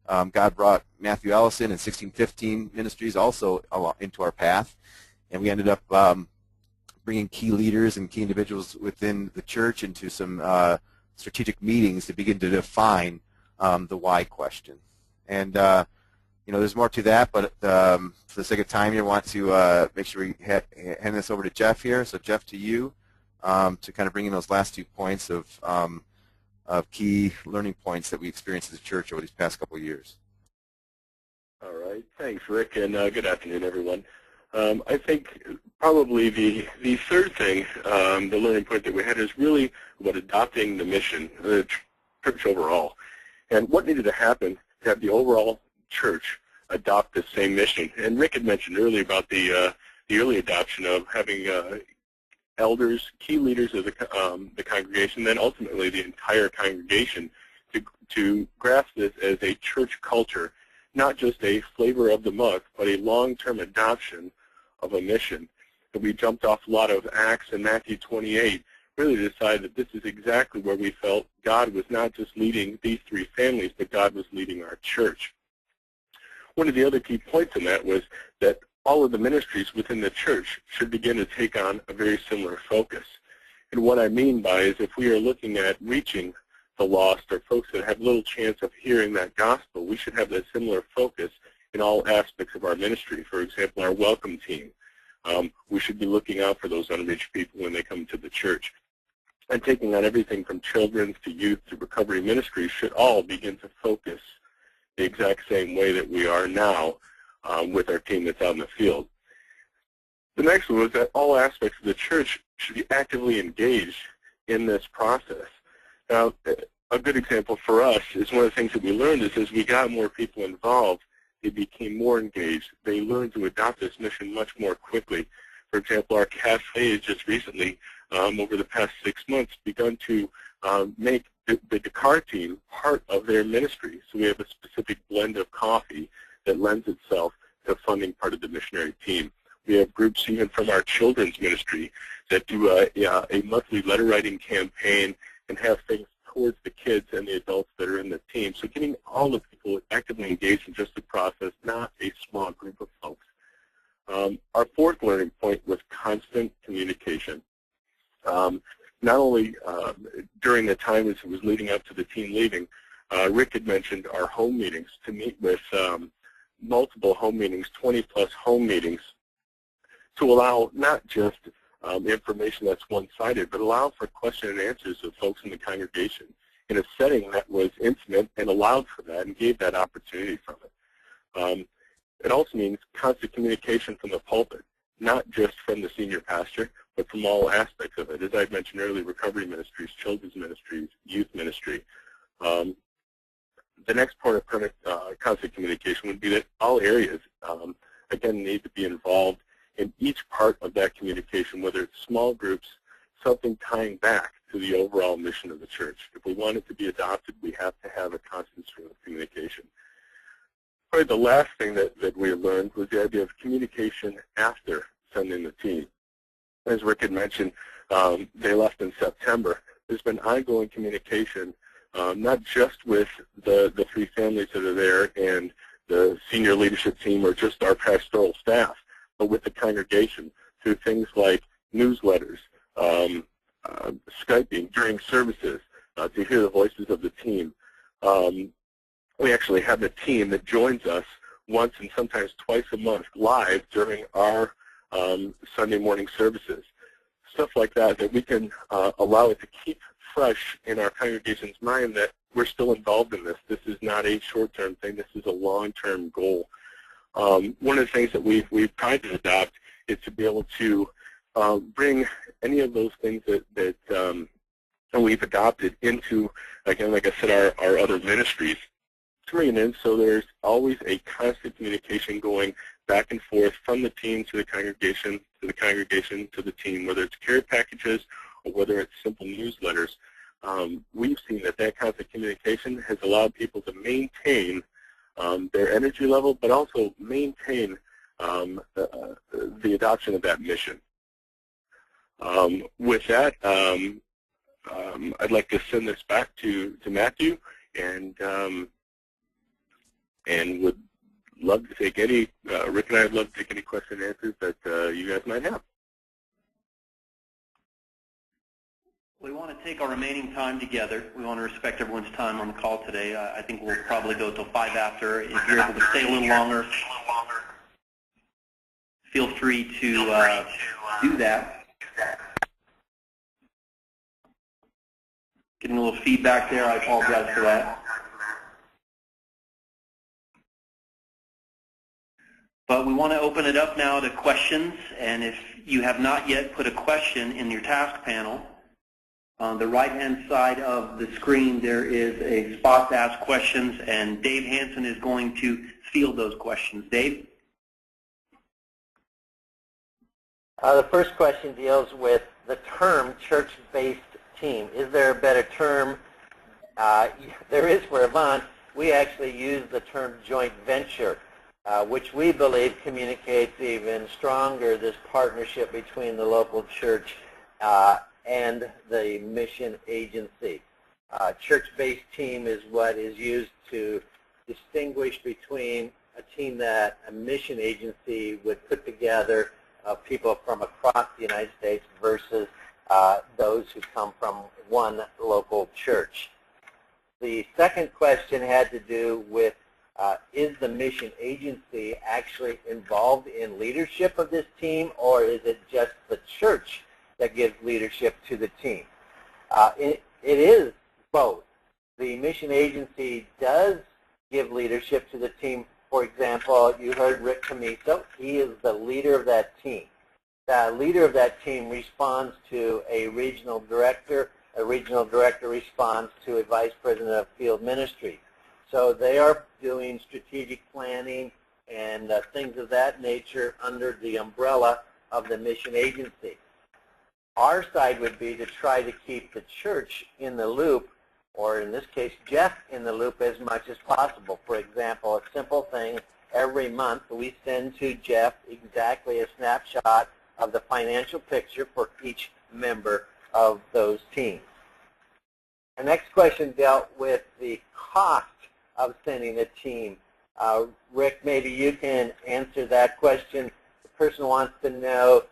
God brought Matthew Ellison and 1615 Ministries also into our path, and we ended up bringing key leaders and key individuals within the church into some strategic meetings to begin to define the why question. And there's more to that, but for the sake of time, you want to make sure we hand this over to Jeff here. So Jeff, to you to kind of bring in those last 2 points of key learning points that we experienced as a church over these past couple of years. All right. Thanks, Rick, and good afternoon, everyone. I think probably the third thing, the learning point that we had is really about adopting the mission of the church overall. And what needed to happen to have the overall church adopt the same mission. And Rick had mentioned earlier about the early adoption of having elders, key leaders of the congregation, then ultimately the entire congregation to grasp this as a church culture, not just a flavor of the month, but a long-term adoption of a mission. And we jumped off a lot of Acts and Matthew 28, really decided that this is exactly where we felt God was not just leading these three families, but God was leading our church. One of the other key points in that was that all of the ministries within the church should begin to take on a very similar focus. And what I mean by is if we are looking at reaching the lost or folks that have little chance of hearing that gospel, we should have that similar focus in all aspects of our ministry. For example, our welcome team. We should be looking out for those unreached people when they come to the church. And taking on everything from children to youth to recovery ministries should all begin to focus the exact same way that we are now with our team that's out in the field. The next one was that all aspects of the church should be actively engaged in this process. Now, a good example for us is one of the things that we learned is as we got more people involved, they became more engaged. They learned to adopt this mission much more quickly. For example, our cafe has just recently, over the past 6 months, begun to make the Dakar team part of their ministry. So we have a specific blend of coffee that lends itself to funding part of the missionary team. We have groups even from our children's ministry that do a monthly letter writing campaign and have things towards the kids and the adults that are in the team. So getting all the people actively engaged in just the process, not a small group of folks. Our fourth learning point was constant communication. Not only during the time as it was leading up to the team leaving, Rick had mentioned our home meetings, to meet with multiple home meetings, 20-plus home meetings, to allow not just information that's one-sided, but allow for question and answers of folks in the congregation in a setting that was intimate and allowed for that and gave that opportunity from it. It also means constant communication from the pulpit, not just from the senior pastor, but from all aspects of it. As I mentioned earlier, recovery ministries, children's ministries, youth ministry. The next part of constant communication would be that all areas, again, need to be involved in each part of that communication, whether it's small groups, something tying back to the overall mission of the church. If we want it to be adopted, we have to have a constant stream of communication. Probably the last thing that we learned was the idea of communication after sending the team. As Rick had mentioned, they left in September. There's been ongoing communication, not just with the three families that are there and the senior leadership team or just our pastoral staff, but with the congregation through things like newsletters, Skyping during services to hear the voices of the team. We actually have a team that joins us once and sometimes twice a month live during our Sunday morning services. Stuff like that we can allow it to keep fresh in our congregation's mind that we're still involved in this. This is not a short-term thing. This is a long-term goal. One of the things that we've tried to adopt is to be able to bring any of those things that we've adopted into, again, like I said, our other ministries, to bring it in so there's always a constant communication going back and forth from the team to the congregation, to the congregation to the team, whether it's care packages or whether it's simple newsletters. We've seen that constant communication has allowed people to maintain their energy level, but also maintain the adoption of that mission. With that, I'd like to send this back to Matthew, and would love to take any, Rick and I would love to take any question and answers that you guys might have. We want to take our remaining time together. We want to respect everyone's time on the call today. I think we'll probably go till 5 after. If you're able to stay a little longer, feel free to do that. Getting a little feedback there. I apologize for that. But we want to open it up now to questions, and if you have not yet put a question in your task panel, on the right-hand side of the screen there is a spot to ask questions, and Dave Hansen is going to field those questions. Dave? The first question deals with the term church-based team. Is there a better term? There is for Avant. We actually use the term joint venture, which we believe communicates even stronger this partnership between the local church and the mission agency. Church-based team is what is used to distinguish between a team that a mission agency would put together of people from across the United States versus those who come from one local church. The second question had to do with is the mission agency actually involved in leadership of this team, or is it just the church that gives leadership to the team? It is both. The mission agency does give leadership to the team. For example, you heard Rick Camiso. He is the leader of that team. The leader of that team responds to a regional director. A regional director responds to a vice president of field ministry. So they are doing strategic planning and things of that nature under the umbrella of the mission agency. Our side would be to try to keep the church in the loop, or in this case, Jeff in the loop as much as possible. For example, a simple thing, every month we send to Jeff exactly a snapshot of the financial picture for each member of those teams. The next question dealt with the cost of sending a team. Rick, maybe you can answer that question. The person wants to know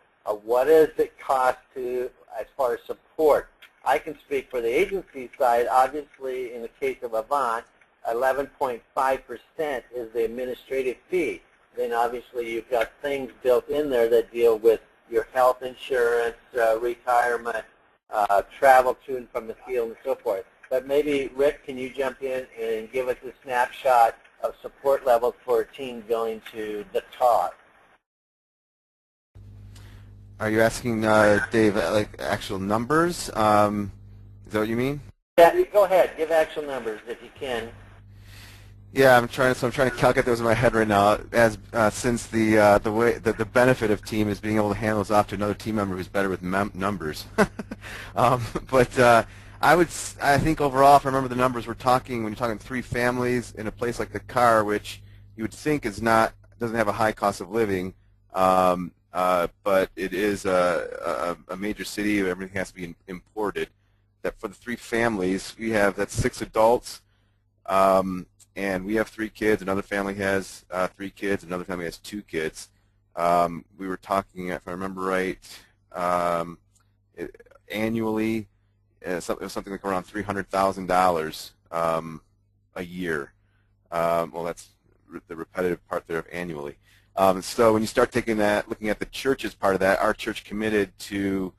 what does it cost to, as far as support. I can speak for the agency side. Obviously, in the case of Avant, 11.5% is the administrative fee. Then obviously you've got things built in there that deal with your health insurance, retirement, travel to and from the field, and so forth. But maybe, Rick, can you jump in and give us a snapshot of support levels for a team going to the talk? Are you asking, Dave, like actual numbers? Is that what you mean? Yeah, go ahead. Give actual numbers if you can. Yeah, I'm trying to calculate those in my head right now. As since the benefit of team is being able to hand those off to another team member who's better with numbers. But I think overall, if I remember the numbers, when you're talking 3 families in a place like the Car, which you would think doesn't have a high cost of living, but it is a major city. Everything has to be imported. That for the 3 families, that's 6 adults. And we have 3 kids. Another family has 3 kids. Another family has 2 kids. We were talking, if I remember right, annually, it was something like around $300,000 a year. Well, that's the repetitive part there of annually. So when you start taking that, looking at the church's part of that, our church committed to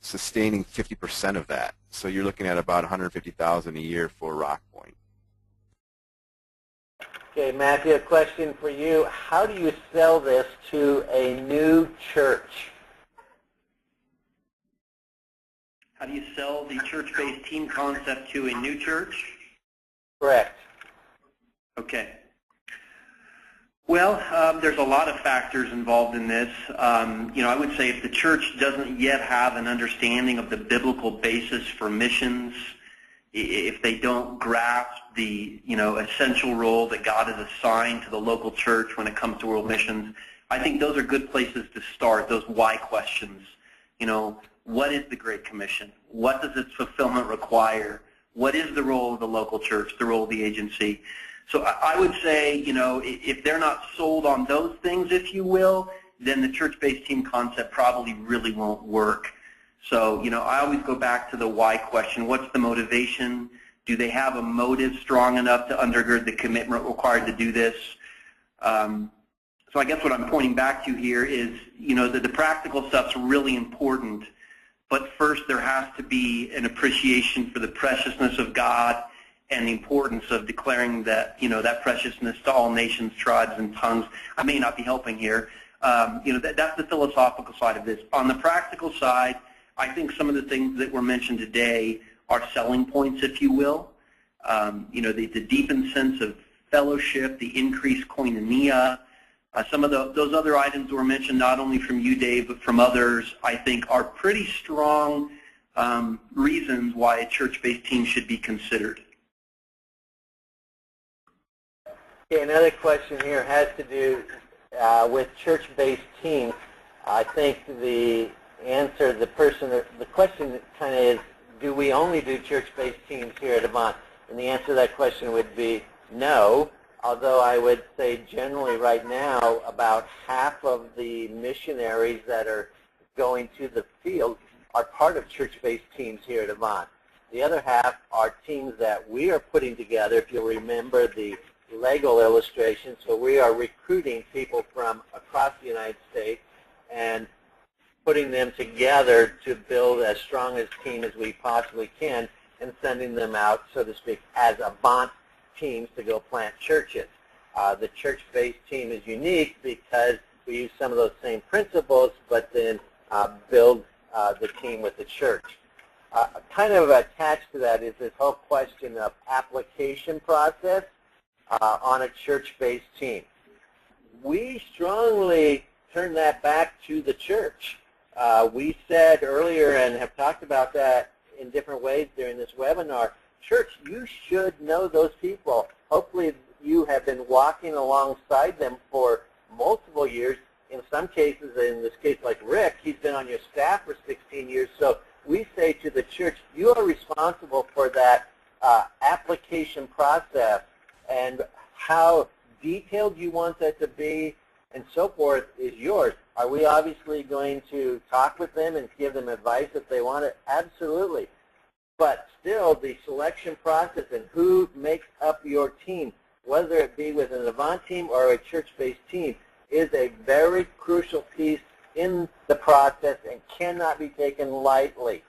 sustaining 50% of that. So you're looking at about $150,000 a year for Rock Point. Okay, Matthew, a question for you. How do you sell this to a new church? How do you sell the church-based team concept to a new church? Correct. Okay. Well, there's a lot of factors involved in this. I would say if the church doesn't yet have an understanding of the biblical basis for missions, if they don't grasp the essential role that God has assigned to the local church when it comes to world missions, I think those are good places to start, those why questions. What is the Great Commission? What does its fulfillment require? What is the role of the local church, the role of the agency? So I would say, if they're not sold on those things, if you will, then the church-based team concept probably really won't work. So, I always go back to the why question. What's the motivation? Do they have a motive strong enough to undergird the commitment required to do this? So I guess what I'm pointing back to here is, that the practical stuff's really important, but first there has to be an appreciation for the preciousness of God and the importance of declaring that, that preciousness to all nations, tribes, and tongues. I may not be helping here. That's the philosophical side of this. On the practical side, I think some of the things that were mentioned today are selling points, if you will. The deepened sense of fellowship, the increased koinonia. Some of those other items that were mentioned, not only from you, Dave, but from others, I think are pretty strong reasons why a church-based team should be considered. Okay, another question here has to do with church-based teams. I think the answer, the question kind of is, do we only do church-based teams here at Avant? And the answer to that question would be no, although I would say generally right now about half of the missionaries that are going to the field are part of church-based teams here at Avant. The other half are teams that we are putting together, if you'll remember the Lego illustration. So we are recruiting people from across the United States and putting them together to build as strong a team as we possibly can and sending them out, so to speak, as Avant teams to go plant churches. The church-based team is unique because we use some of those same principles, but then build the team with the church. Kind of attached to that is this whole question of application process on a church-based team. We strongly turn that back to the church. We said earlier and have talked about that in different ways during this webinar, church, you should know those people. Hopefully you have been walking alongside them for multiple years. In some cases, in this case like Rick, he's been on your staff for 16 years. So we say to the church, you are responsible for that application process, and how detailed you want that to be and so forth is yours. Are we obviously going to talk with them and give them advice if they want it? Absolutely. But still, the selection process and who makes up your team, whether it be with an Avant team or a church-based team, is a very crucial piece in the process and cannot be taken lightly.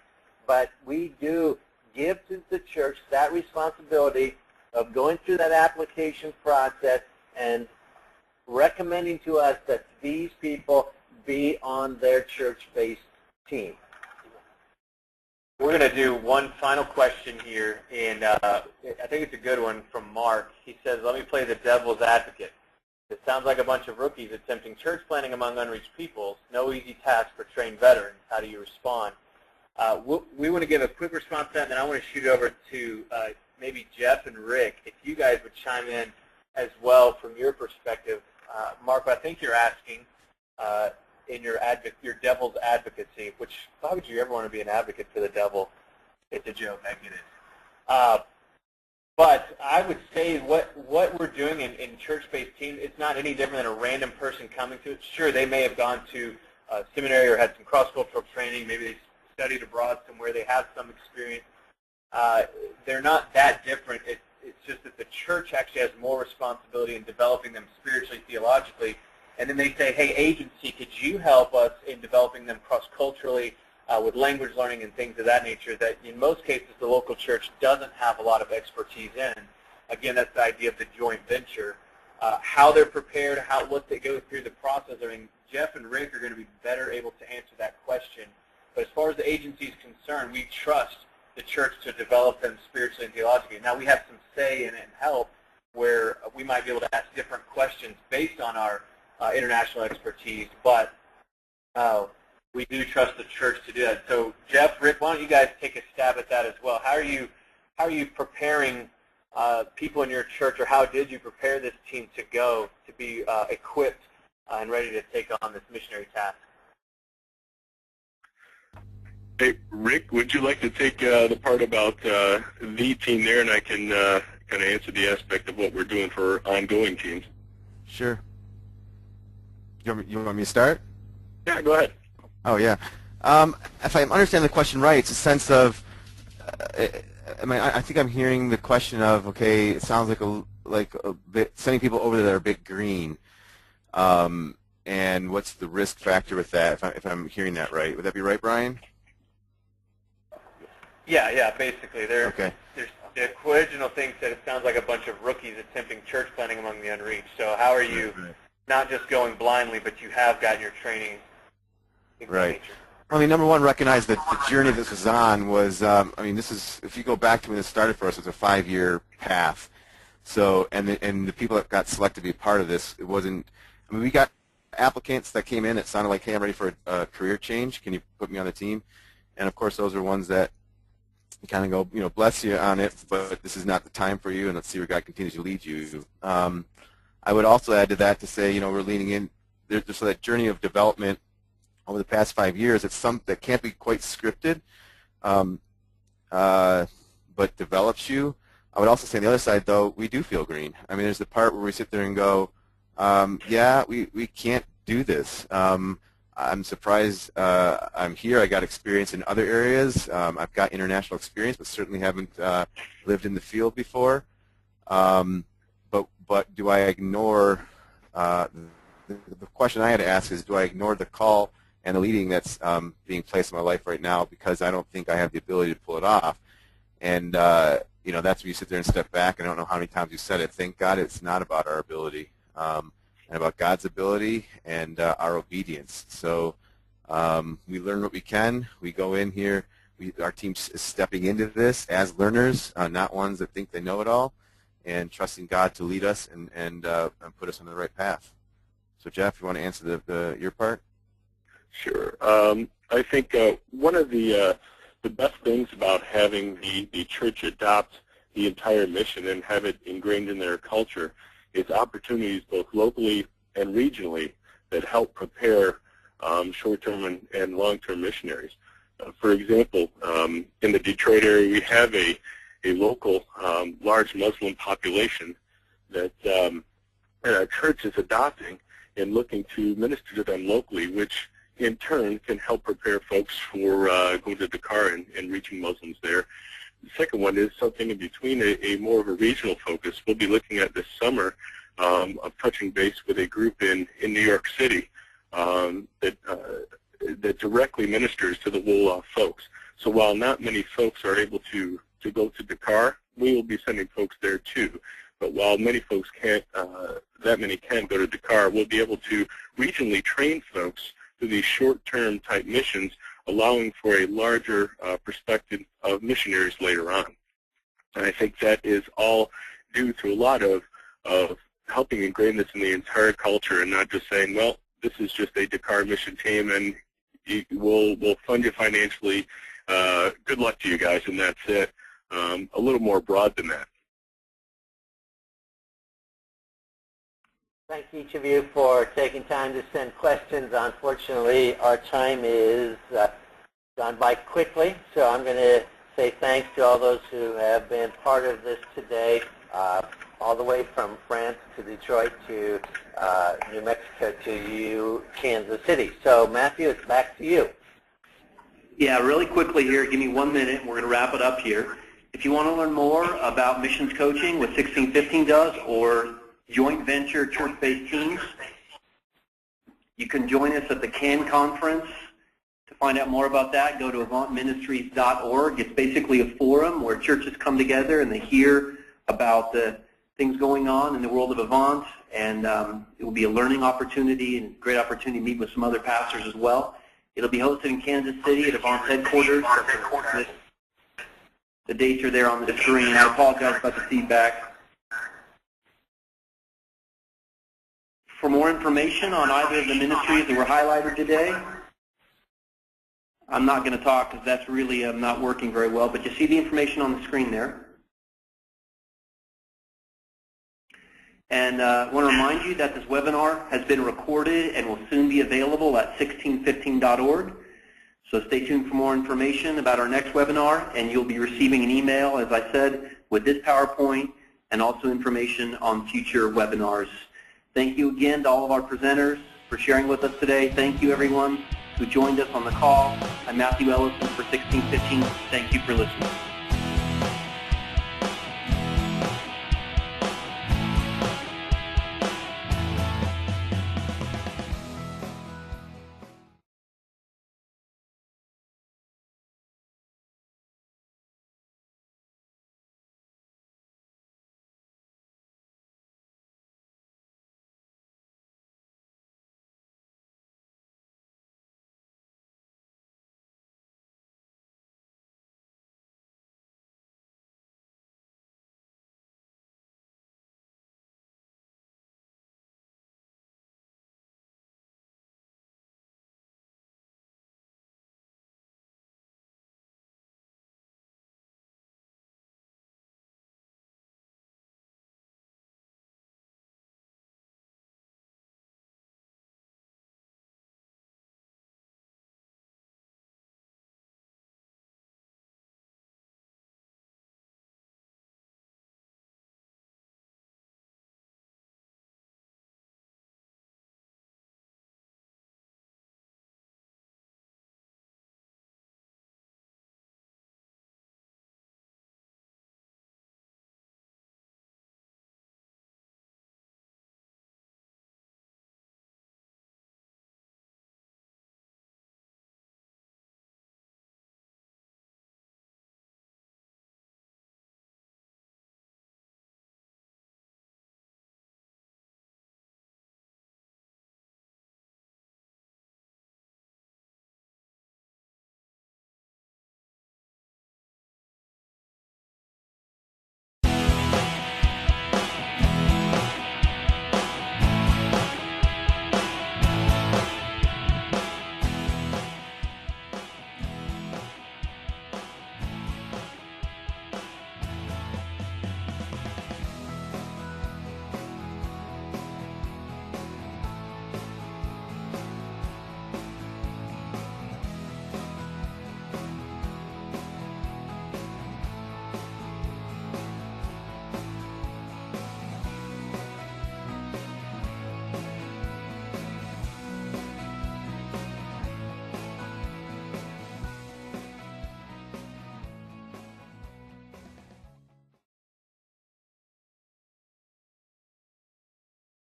But we do give to the church that responsibility of going through that application process and recommending to us that these people be on their church-based team. We're going to do one final question here, and I think it's a good one from Mark. He says, let me play the devil's advocate. It sounds like a bunch of rookies attempting church planting among unreached peoples. No easy task for trained veterans. How do you respond? We want to give a quick response to that, and then I want to shoot over to maybe Jeff and Rick, if you guys would chime in as well from your perspective. Mark, I think you're asking in your devil's advocacy, which why would you ever want to be an advocate for the devil? It's a joke, I get it. But I would say what we're doing in church-based teams, it's not any different than a random person coming to it. Sure, they may have gone to seminary or had some cross-cultural training. Maybe they studied abroad somewhere. They have some experience. They're not that different. It's just that the church actually has more responsibility in developing them spiritually, theologically. And then they say, hey, agency, could you help us in developing them cross-culturally with language learning and things of that nature that in most cases the local church doesn't have a lot of expertise in. Again, that's the idea of the joint venture. How they're prepared, what they go through the process. I mean, Jeff and Rick are going to be better able to answer that question. But as far as the agency is concerned, we trust the church to develop them spiritually and theologically. Now, we have some say in it and help where we might be able to ask different questions based on our international expertise, but we do trust the church to do that. So, Jeff, Rick, why don't you guys take a stab at that as well? How are you preparing people in your church, or how did you prepare this team to go to be equipped and ready to take on this missionary task? Hey, Rick, would you like to take the part about the team there, and I can kind of answer the aspect of what we're doing for ongoing teams? Sure. You want me to start? Yeah, go ahead. Oh, yeah. If I'm understanding the question right, it's a sense of, I think I'm hearing the question of, okay, it sounds like a bit sending people over there that are a bit green, and what's the risk factor with that? If I'm hearing that right, would that be right, Brian? Yeah, basically. There's Okay. the original thing said it sounds like a bunch of rookies attempting church planting among the unreached. So how are you not just going blindly, but you have gotten your training? Right. Well, I mean, number one, recognize that the journey this was on was, this is, if you go back to when this started for us, it was a 5-year path. So, and the people that got selected to be a part of this, it wasn't, we got applicants that came in that sounded like, hey, I'm ready for a career change. Can you put me on the team? And, of course, those are ones that you kind of go, bless you on it, but this is not the time for you, and let's see where God continues to lead you. I would also add to that to say, we're leaning in, so that journey of development over the past 5 years, it's something that can't be quite scripted, but develops you. I would also say on the other side, though, we do feel green. I mean, there's the part where we sit there and go, yeah, we can't do this. I'm surprised I'm here. I got experience in other areas. I've got international experience, but certainly haven't lived in the field before. But do I ignore, the question I had to ask is, do I ignore the call and the leading that's being placed in my life right now because I don't think I have the ability to pull it off? And, that's when you sit there and step back. I don't know how many times you said it. Thank God it's not about our ability. And about God's ability and our obedience. So we learn what we can. We go in here. Our team is stepping into this as learners, not ones that think they know it all, and trusting God to lead us and put us on the right path. So Jeff, you want to answer your part? Sure. I think one of the best things about having the church adopt the entire mission and have it ingrained in their culture is opportunities both locally and regionally that help prepare short-term and long-term missionaries. For example, in the Detroit area, we have a local large Muslim population that our church is adopting and looking to minister to them locally, which in turn can help prepare folks for going to Dakar and reaching Muslims there. The second one is something in between, a more of a regional focus. We'll be looking at this summer of touching base with a group in New York City that directly ministers to the Wolof folks. So while not many folks are able to go to Dakar, we will be sending folks there too. But while many folks can't, that many can't go to Dakar, we'll be able to regionally train folks through these short-term type missions, allowing for a larger perspective of missionaries later on. And I think that is all due to a lot of helping ingrain this in the entire culture and not just saying, well, this is just a Dakar mission team and we'll fund you financially. Good luck to you guys, and that's it. A little more broad than that. Thank each of you for taking time to send questions. Unfortunately, our time is gone by quickly, so I'm going to say thanks to all those who have been part of this today, all the way from France to Detroit to New Mexico to Kansas City. So Matthew, it's back to you. Yeah, really quickly here, give me 1 minute, and we're going to wrap it up here. If you want to learn more about missions coaching, what 1615 does, or joint venture church-based teams, you can join us at the CAN conference. To find out more about that, go to avantministries.org. It's basically a forum where churches come together and they hear about the things going on in the world of Avant, and it will be a learning opportunity and a great opportunity to meet with some other pastors as well. It'll be hosted in Kansas City at Avant's headquarters. The dates are there on the screen. I apologize about the feedback. For more information on either of the ministries that were highlighted today, I'm not going to talk because that's really not working very well, but you see the information on the screen there. And I want to remind you that this webinar has been recorded and will soon be available at 1615.org. So stay tuned for more information about our next webinar, and you'll be receiving an email, as I said, with this PowerPoint and also information on future webinars. Thank you again to all of our presenters for sharing with us today. Thank you, everyone. who joined us on the call. I'm Matthew Ellison for 1615. Thank you for listening.